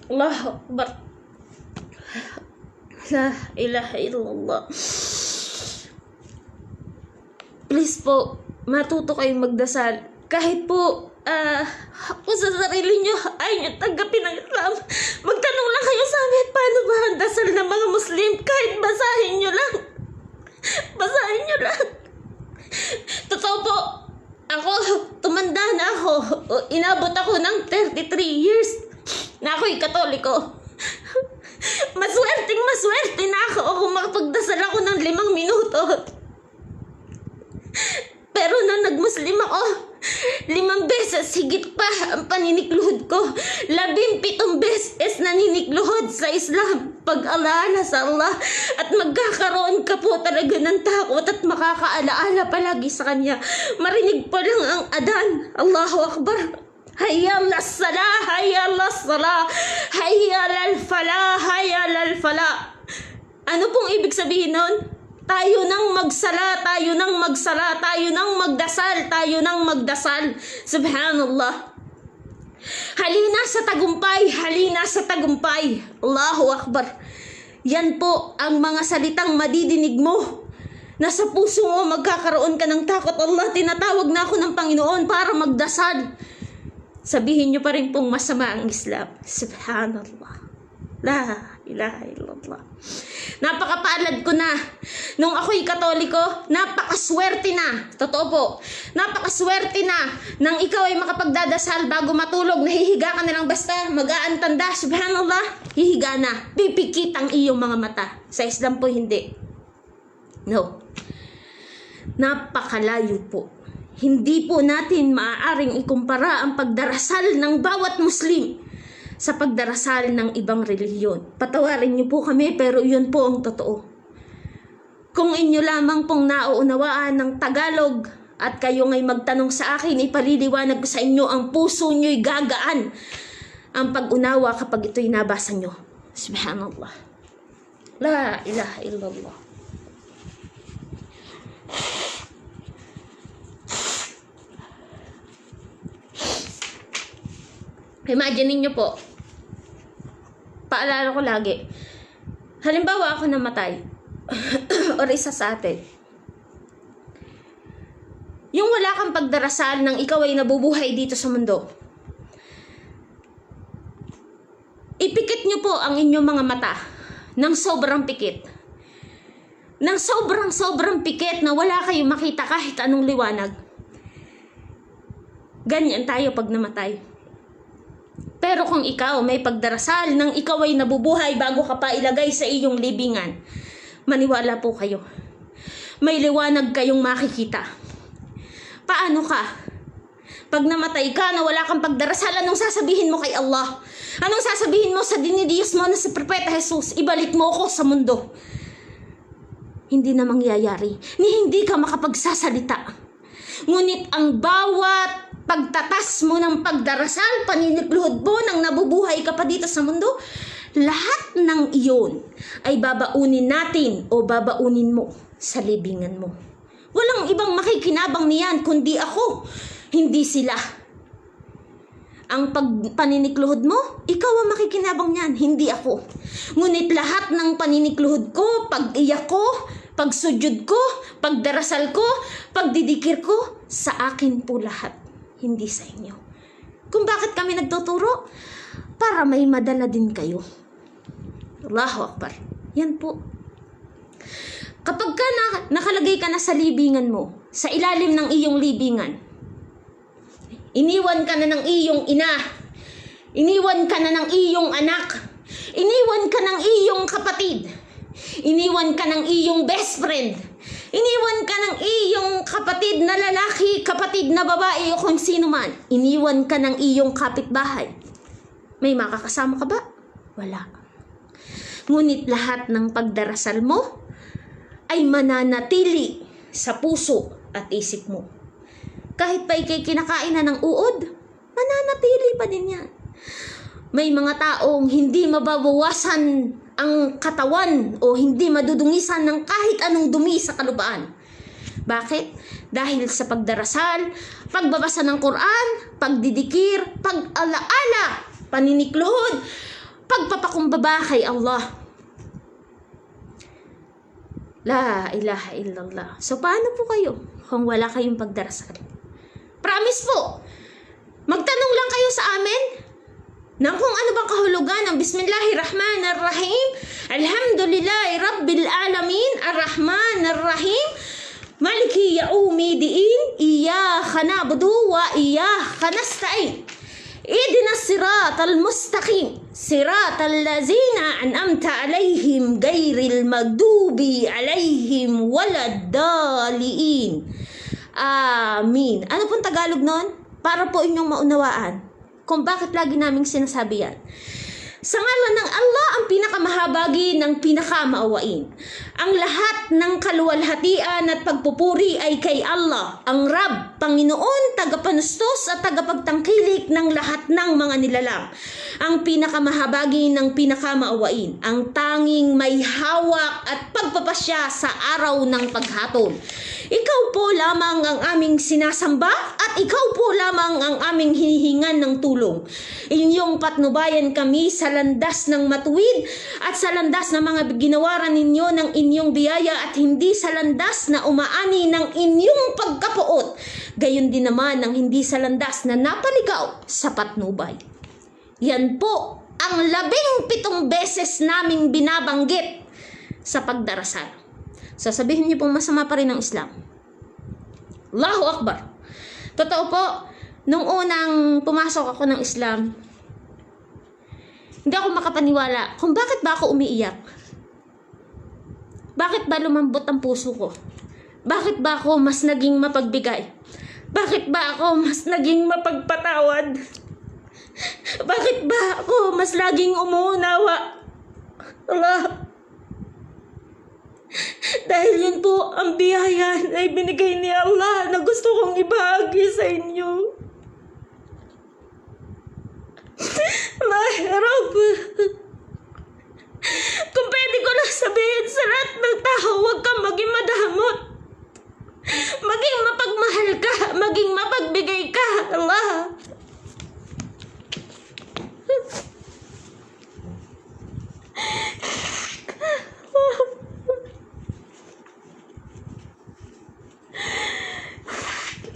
Allahu Akbar. La ilaha illallah. Please po, matuto kayong magdasal. Kahit po kung sa sarili nyo ay nyo tanggapin ang Islam, magtanong lang kayo sa amin, paano ba ang dasal ng mga Muslim? Kahit basahin nyo lang. Basahin nyo lang. Totoo po, ako, tumanda na ako. Inabot ako ng 33 years na ako'y Katoliko. Maswerte na ako kung makapagdasal ako ng 5 minuto. Pero nung nag-Muslim ako, 5 beses higit pa ang paninikluhod ko. 17 beses naninikluhod sa Islam. Pag-alaala sa Allah. At magkakaroon ka po talaga ng takot at makakaalaala palagi sa Kanya. Marinig pa lang ang adan. Allahu Akbar. Hayya ala salah, hayya ala salah, hayya ala falah, hayya ala falah. Ano pong ibig sabihin nun? Tayo nang magsala, tayo nang magsala, tayo nang magdasal, tayo nang magdasal. Subhanallah. Halina sa tagumpay, halina sa tagumpay. Allahu Akbar. Yan po ang mga salitang madidinig mo. Nasa puso mo magkakaroon ka ng takot. Allah, tinatawag na ako ng Panginoon para magdasal. Sabihin nyo pa rin pong masama ang Islam. Subhanallah. La ilaha illallah. Napakapalad ko na. Nung ako'y Katoliko, napakaswerte na. Totoo po. Napakaswerte na. Nang ikaw ay makapagdadasal bago matulog, nahihiga ka na lang basta mag-aantanda. Subhanallah. Hihiga na. Pipikit ang iyong mga mata. Sa Islam po hindi. No. Napakalayo po. Hindi po natin maaaring ikumpara ang pagdarasal ng bawat Muslim sa pagdarasal ng ibang relihiyon. Patawarin niyo po kami, pero yun po ang totoo. Kung inyo lamang pong nauunawaan ng Tagalog at kayo ngay magtanong sa akin, ipaliliwanag ko sa inyo, ang puso nyo'y gagaan ang pag-unawa kapag ito'y nabasa nyo. Subhanallah. La ilaha illallah. Imagine niyo po, paalala ko lagi, halimbawa ako namatay, or isa sa atin, yung wala kang pagdarasal nang ikaw ay nabubuhay dito sa mundo, ipikit niyo po ang inyong mga mata ng sobrang pikit. Ng sobrang pikit na wala kayong makita kahit anong liwanag. Ganyan tayo pag namatay. Pero kung ikaw may pagdarasal nang ikaw ay nabubuhay bago ka pa ilagay sa iyong libingan, maniwala po kayo, may liwanag kayong makikita. Paano ka? Pag namatay ka na wala kang pagdarasal, anong sasabihin mo kay Allah? Anong sasabihin mo sa dinidiyos mo na si Propeta Jesus? Ibalik mo ako sa mundo. Hindi na mangyayari. Hindi ka makapagsasalita. Ngunit ang bawat pagtatas mo ng pagdarasal, paninikluhod mo nang nabubuhay ka pa dito sa mundo, lahat ng iyon ay babaunin natin o babaunin mo sa libingan mo. Walang ibang makikinabang niyan kundi ako, hindi sila. Ang paninikluhod mo, ikaw ang makikinabang niyan, hindi ako. Ngunit lahat ng paninikluhod ko, pag-iyak ko, pagsujud ko, pagdarasal ko, pagdidikir ko, sa akin po lahat. Hindi sa inyo. Kung bakit kami nagtuturo? Para may madala din kayo. Allahu Akbar. Yan po. Kapag ka nakalagay ka na sa libingan mo, sa ilalim ng iyong libingan, iniwan ka na ng iyong ina, iniwan ka na ng iyong anak, iniwan ka ng iyong kapatid, iniwan ka ng iyong best friend, iniwan ka ng iyong kapatid na lalaki, kapatid na babae o kung sino man. Iniwan ka ng iyong kapitbahay. May makakasama ka ba? Wala. Ngunit lahat ng pagdarasal mo ay mananatili sa puso at isip mo. Kahit pa ikay kinakain na ng uod, mananatili pa din yan. May mga taong hindi mababawasan ang katawan o hindi madudungisan ng kahit anong dumi sa kalupaan. Bakit? Dahil sa pagdarasal, pagbabasa ng Quran, pagdidikir, pag-alaala, paninikluhod, pagpapakumbaba kay Allah. La ilaha illallah. So paano po kayo kung wala kayong pagdarasal? Promise po, Magtanong lang kayo sa amin na kung ano bang kahulugan ng Bismillahirrahmanirrahim. Alhamdulillahi Rabbil Alamin, Ar-Rahmanir-Rahim, Maliki Yaumiddin, Iyyaka na'budu wa iyyaka nasta'in. Ihdinas siratal mustaqim, siratal ladzina an'amta 'alaihim ghairil maghdubi 'alaihim waladdallin. Amin. Ano pong Tagalog nun? Para po inyong maunawaan kung bakit lagi naming sinasabi yan. Sa ngalan ng Allah, ang pinakamahabagi ng pinakamaawain. Ang lahat ng kaluwalhatian at pagpupuri ay kay Allah, ang Rab, Panginoon, tagapanustos at tagapagtangkilik ng lahat ng mga nilalang. Ang pinakamahabagi ng pinakamaawain, ang tanging may hawak at pagpapasya sa araw ng paghatol. Ikaw po lamang ang aming sinasamba at ikaw po lamang ang aming hinihingan ng tulong. Inyong patnubayan kami sa landas ng matuwid at sa landas na mga ginawaran ninyo ng inyong biyaya at hindi sa landas na umaani ng inyong pagkapuot. Gayon din naman ang hindi sa landas na napaligaw sa patnubay. Yan po ang 17 beses naming binabanggit sa pagdarasal. Sasabihin niyo pong masama pa rin ang Islam. Allahu Akbar. Totoo po, nung unang pumasok ako ng Islam, hindi ako makapaniwala kung bakit ba ako umiiyak. Bakit ba lumambot ang puso ko? Bakit ba ako mas naging mapagbigay? Bakit ba ako mas naging mapagpatawad? Bakit ba ako mas laging umuunawa? Allah. Dahil yun po ang biyaya ay binigay ni Allah na gusto kong ibahagi sa inyo. Allah, ya Rabb. Kung pwede ko lang sabihin sa lahat ng tao, huwag kang maging madamot. Maging mapagmahal ka, maging mapagbigay ka, Allah.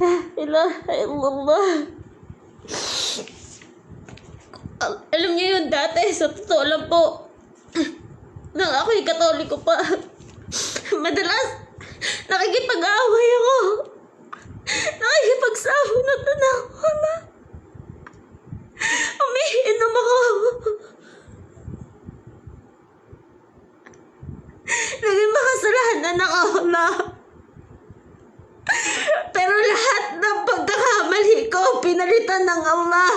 La ilaha illallah. Alam niyo yun dati, sa totoo lang po, nang ako'y Katoliko pa, madalas nakikipag-away ako. Nakikipagsabunutan ako na. Umiinom ako. Naging makasalanan ako na. Pero lahat ng pagkakamali ko, pinalitan ng Allah.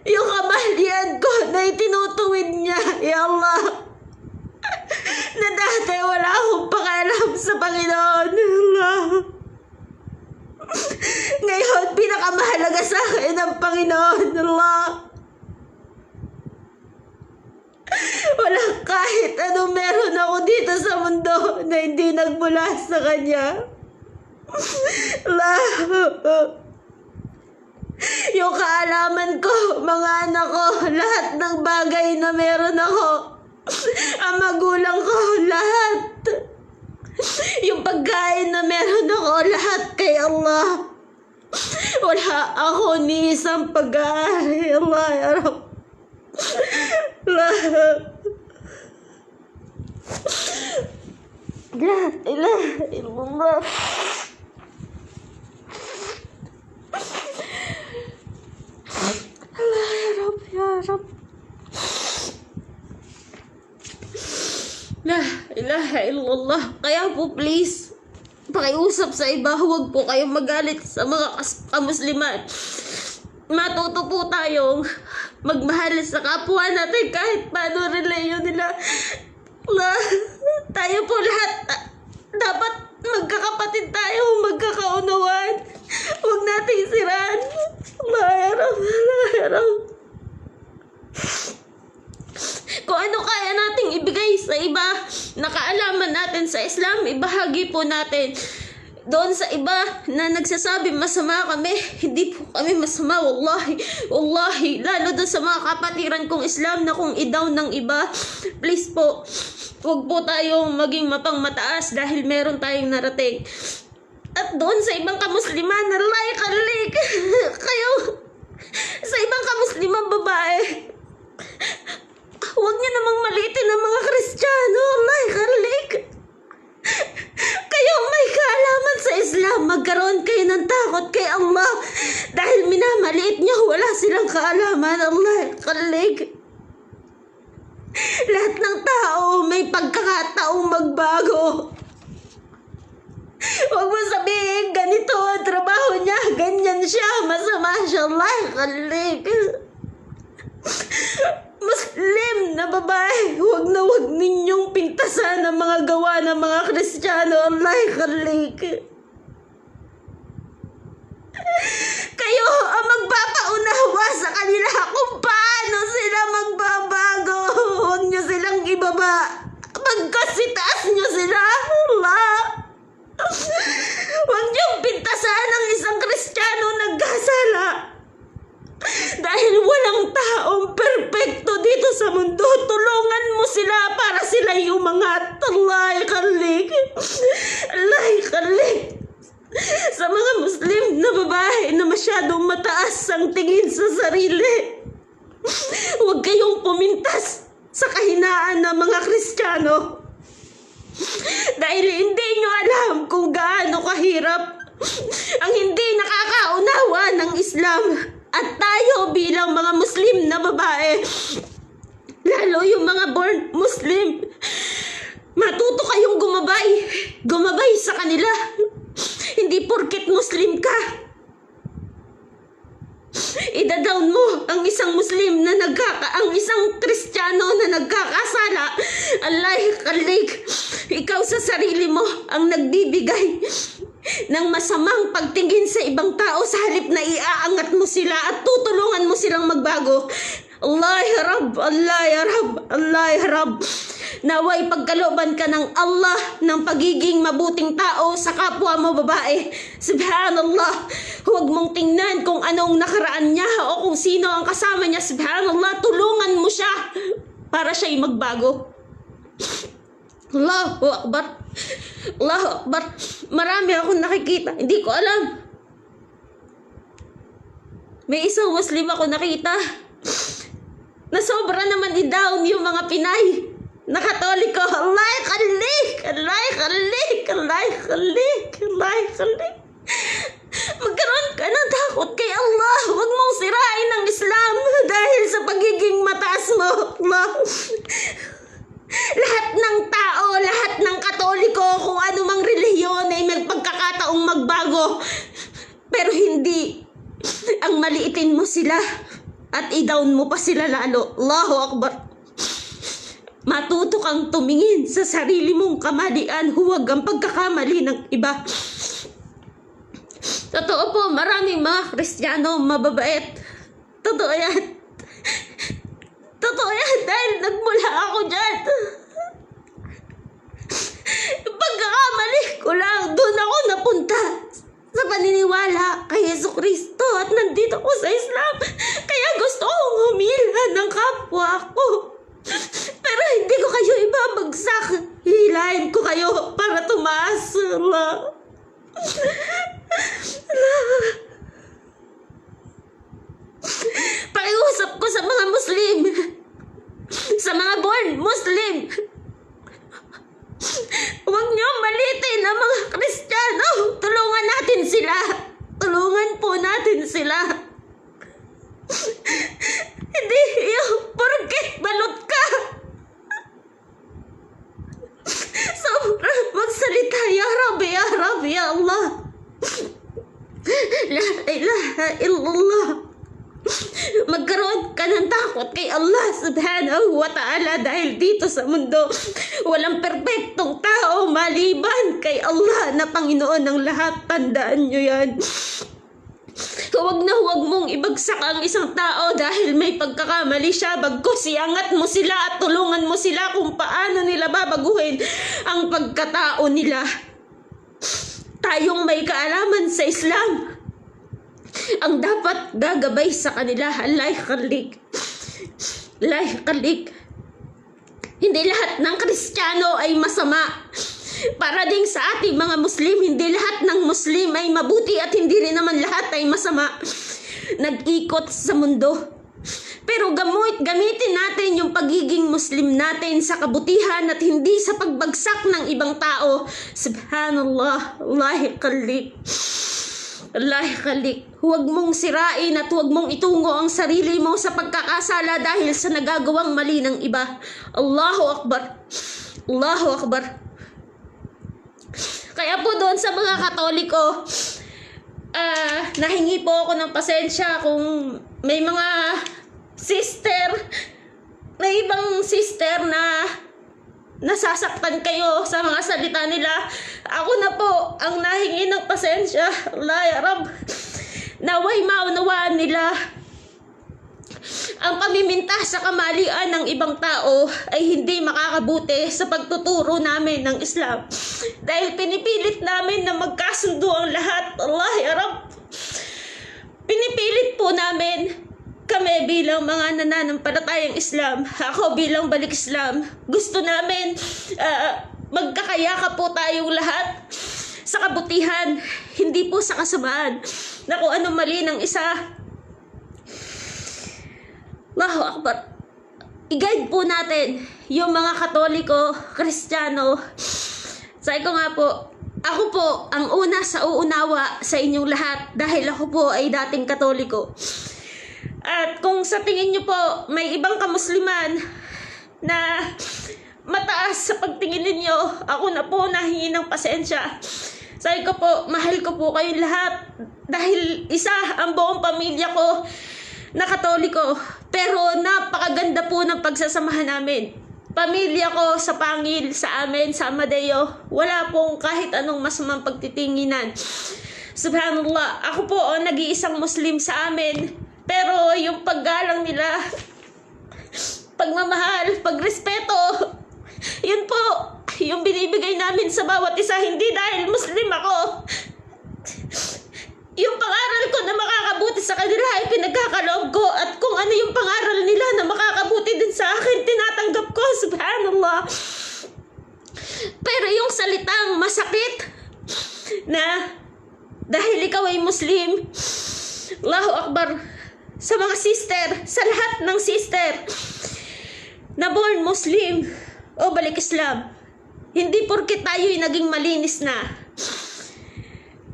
Yung kamalian ko na itinutuwid niya, ya Allah. Na dati wala akong pakialam sa Panginoon, Allah. Ngayon, pinakamahalaga sa akin ang Panginoon, Allah. Walang kahit anong meron ako dito sa mundo na hindi nagmula sa Kanya. Allah. Yung kaalaman ko, mga anak ko, lahat ng bagay na meron ako, ang magulang ko, lahat. Yung pagkain na meron ako, lahat kay Allah. Wala ako ni isang pag-aari, Allah, ya Rabb. La ilaha illallah. Allah, ya Rabb, ya Rabb. La ilaha illallah. Kaya po please, pakiusap sa iba, huwag po kayong magalit sa mga kamusliman. Matuto po tayong magmahal sa kapwa natin kahit paano reliyon nila. Tayo po lahat dapat magkakapatid tayo, magkakaunawaan. Huwag nating siraan. Allah, ya Rabb, Allah, ya Rabb. Kung ano kaya nating ibigay sa iba na kaalaman natin sa Islam, ibahagi po natin. Doon sa iba na nagsasabi masama kami, hindi po kami masama, wallahi, wallahi. Lalo doon sa mga kapatiran kong Islam na kung i-down ng iba, please po, huwag po tayong maging mapangmataas dahil meron tayong narating. At doon sa ibang kamusliman, Allah ikalik. Kayo, sa ibang kamusliman babae, huwag niyo namang maliitin ang mga Kristiyano. Allah ikalik. Kayo may kaalaman sa Islam, magkaroon kayo ng takot kay Allah. Dahil minamaliit niyo, wala silang kaalaman. Allah ikalik. Lahat ng tao may pagkakataong magbago. Huwag mo sabihin, ganito ang trabaho niya, ganyan siya, masama siya. Allah ikalik. Muslim na babae, huwag na huwag ninyong pintasan ang mga gawa ng mga Kristiyano. Allah ikalik. Kayo ang magpapaunawa sa kanila kung paano sila magbabago. Huwag nyo silang ibaba. Pagkasitaas nyo sila. Allah. Huwag niyong pintasan ang isang Kristiyano nagkasala. Dahil walang taong perpekto dito sa mundo. Tulungan mo sila para sila'y umangat. Allah ikalik. Allah ikalik. Sa mga Muslim na babae na masyadong mataas ang tingin sa sarili, huwag kayong pumintas sa kahinaan ng mga Kristiyano. Dahil hindi nyo alam kung gaano kahirap ang hindi nakakaunawa ng Islam. At tayo bilang mga Muslim na babae, lalo yung mga born Muslim, matuto kayong gumabay sa kanila. Hindi porket Muslim ka, ida-down mo ang isang Muslim na ang isang Kristiyano na nagkakasala. Allah ikalik. Ikaw sa sarili mo ang nagbibigay ng masamang pagtingin sa ibang tao sa halip na iaangat mo sila at tutulungan mo silang magbago. Allah ya Rab, Allah ya Rab, Allah ya Rab. Naway pagkalooban ka ng Allah ng pagiging mabuting tao sa kapwa mo babae. Subhanallah. Huwag mong tingnan kung anong nakaraan niya o kung sino ang kasama niya. Subhanallah. Tulungan mo siya para siya'y magbago. Allahu Akbar. Allahu Akbar. Marami akong nakikita. Hindi ko alam. May isang Muslim ako nakita na sobra naman i-down yung mga Pinay na Katoliko. Allah ikalik. Allah ikalik. Allah ikalik. Allah ikalik. Magkaroon ka ng takot kay Allah. Huwag mong sirain ang Islam dahil sa pagiging mataas mo. Allah. Lahat ng tao, lahat ng Katoliko, kung anumang relihiyon ay may pagkakataong magbago. Pero hindi ang maliitin mo sila at i-down mo pa sila lalo. Allahu Akbar. Matuto kang tumingin sa sarili mong kamalian, huwag ang pagkakamali ng iba. Totoo po, maraming mga Kristiyano mababait. Totoo yan. Totoo yan dahil nagmula ako dyan. Pagkakamali ko lang, doon ako napunta sa paniniwala kay Jesucristo at nandito ko sa Islam. Kaya gusto kong humila ng kapwa ko. Pero hindi ko kayo ibabagsak. Hihilahin ko kayo para tumaas. Allah. Pakiusap ko sa mga Muslim, sa mga born Muslim, huwag niyo malitin ang mga Kristiyano. Tulungan natin sila. Tulungan po natin sila. Hindi yung porket balot ka. Sobrang magsalita. Ya Rabbi, Ya Rabbi, Ya Allah. La ilaha illallah. Magkaroon ka ng takot kay Allah subhanahu wa ta'ala dahil dito sa mundo walang perpektong tao maliban kay Allah na Panginoon ng lahat. Tandaan nyo yan. Huwag na huwag mong ibagsak ang isang tao dahil may pagkakamali siya. Bagkus iangat mo sila at tulungan mo sila kung paano nila babaguhin ang pagkatao nila. Tayong may kaalaman sa Islam ang dapat gagabay sa kanila. Allah ikalik. Allah ikalik. Hindi lahat ng Kristiyano ay masama. Para ding sa ating mga Muslim, hindi lahat ng Muslim ay mabuti at hindi rin naman lahat ay masama. Nag-ikot sa mundo. Pero gamitin natin yung pagiging Muslim natin sa kabutihan at hindi sa pagbagsak ng ibang tao. Subhanallah, Allahi khalik. Allahi khalik. Huwag mong sirain at huwag mong itungo ang sarili mo sa pagkakasala dahil sa nagagawang mali ng iba. Allahu Akbar. Allahu Akbar. Kaya po doon sa mga Katoliko, nahingi po ako ng pasensya kung may mga ibang sister na nasasaktan kayo sa mga salita nila. Ako na po ang nahingi ng pasensya. Allah ya Rab, naway maunawaan nila ang pamiminta sa kamalian ng ibang tao ay hindi makakabuti sa pagtuturo namin ng Islam. Dahil pinipilit namin na magkasundo ang lahat. Allah ya Rab, pinipilit po namin kami bilang mga nananampalatayang Islam, ako bilang balik Islam, gusto namin magkakayaka po tayong lahat sa kabutihan, hindi po sa kasamaan, na kung ano mali ng isa. Allahu Akbar. I-guide po natin yung mga Katoliko, Kristiyano. Sabi ko nga po, ako po ang una sa uunawa sa inyong lahat dahil ako po ay dating Katoliko. At kung sa tingin nyo po may ibang kamusliman na mataas sa pagtingin ninyo, ako na po nahingi ng pasensya. Sabi ko po, mahal ko po kayong lahat dahil isa ang buong pamilya ko na Katoliko. Pero napakaganda po ng pagsasamahan namin. Pamilya ko sa Pangil, sa amin, sa Amadeo, wala pong kahit anong masamang pagtitinginan. Subhanallah, ako po nag-iisang Muslim sa amin. Pero yung paggalang nila, pagmamahal, pagrespeto, yun po yung binibigay namin sa bawat isa, hindi dahil Muslim ako. Yung pangaral ko na makakabuti sa kanila ay pinagkakaloob ko, at kung ano yung pangaral nila na makakabuti din sa akin, tinatanggap ko. Subhanallah. Pero yung salitang masakit na dahil ikaw ay Muslim, Allahu Akbar, sa mga sister, sa lahat ng sister na born Muslim o balik Islam, hindi porket tayo'y naging malinis na,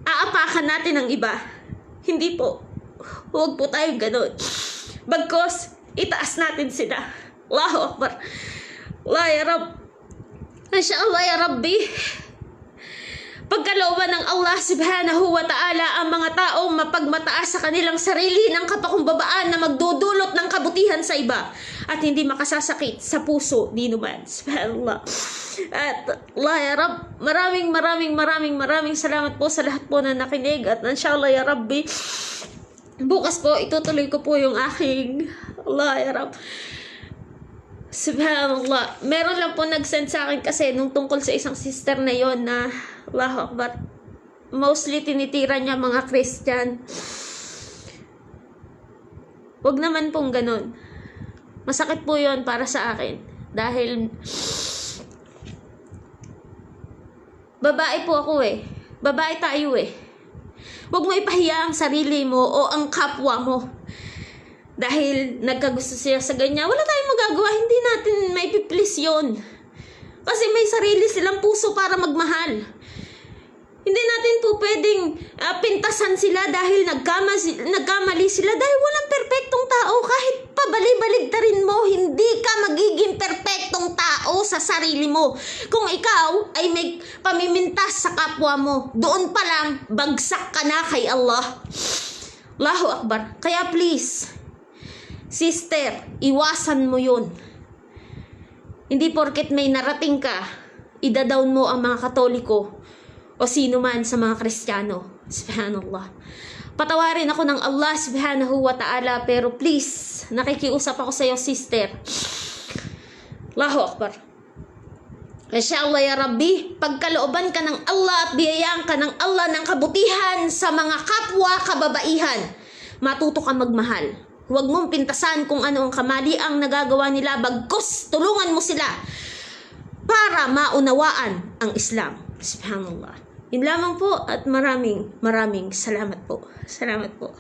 aapakan natin ang iba. Hindi po. Huwag po tayong ganun. Bagkos, itaas natin sila. Allahu Akbar. Allah ya Rab. Inshallah ya Rabbi, pagkalooban ng Allah subhanahu wa ta'ala ang mga taong mapagmataas sa kanilang sarili ng kapakumbabaan na magdudulot ng kabutihan sa iba at hindi makasasakit sa puso ni numan. Subhanallah. At Allah ya Rab, maraming salamat po sa lahat po na nakinig, at inshallah ya Rabbi, bukas po itutuloy ko po yung aking Allah ya Rab. Subhanallah. Meron lang po nag-send sa akin kasi nung tungkol sa isang sister na yon na Allahu Akbar, mostly tinitira niya mga Christian. Wag naman pong ganun. Masakit po yon para sa akin dahil babae po ako eh. Babae tayo eh. Wag mo ipahiya ang sarili mo o ang kapwa mo dahil nagkagusto siya sa ganyan. Wala tayong magagawa. Hindi natin may piplis yun. Kasi may sarili silang puso para magmahal. Hindi natin po pwedeng pintasan sila dahil nagkamali sila, dahil walang perpektong tao. Kahit pabali-baligtarin mo, hindi ka magiging perpektong tao sa sarili mo. Kung ikaw ay may pamimintas sa kapwa mo, doon pa lang bagsak ka na kay Allah. Allahu Akbar. Kaya please, sister, iwasan mo yun. Hindi porket may narating ka, idadown mo ang mga Katoliko o sino man sa mga Kristiyano. Subhanallah. Patawarin ako ng Allah subhanahu wa ta'ala, pero please, nakikiusap ako sa iyo, sister. Allahu Akbar. Inshallah ya Rabbi, pagkalooban ka ng Allah at biyayaan ka ng Allah ng kabutihan sa mga kapwa kababaihan, matuto ka magmahal. Huwag mong pintasan kung ano ang kamali ang nagagawa nila, bagkus tulungan mo sila. para maunawaan ang Islam. Subhanallah. Yun lamang po at maraming salamat po. Salamat po.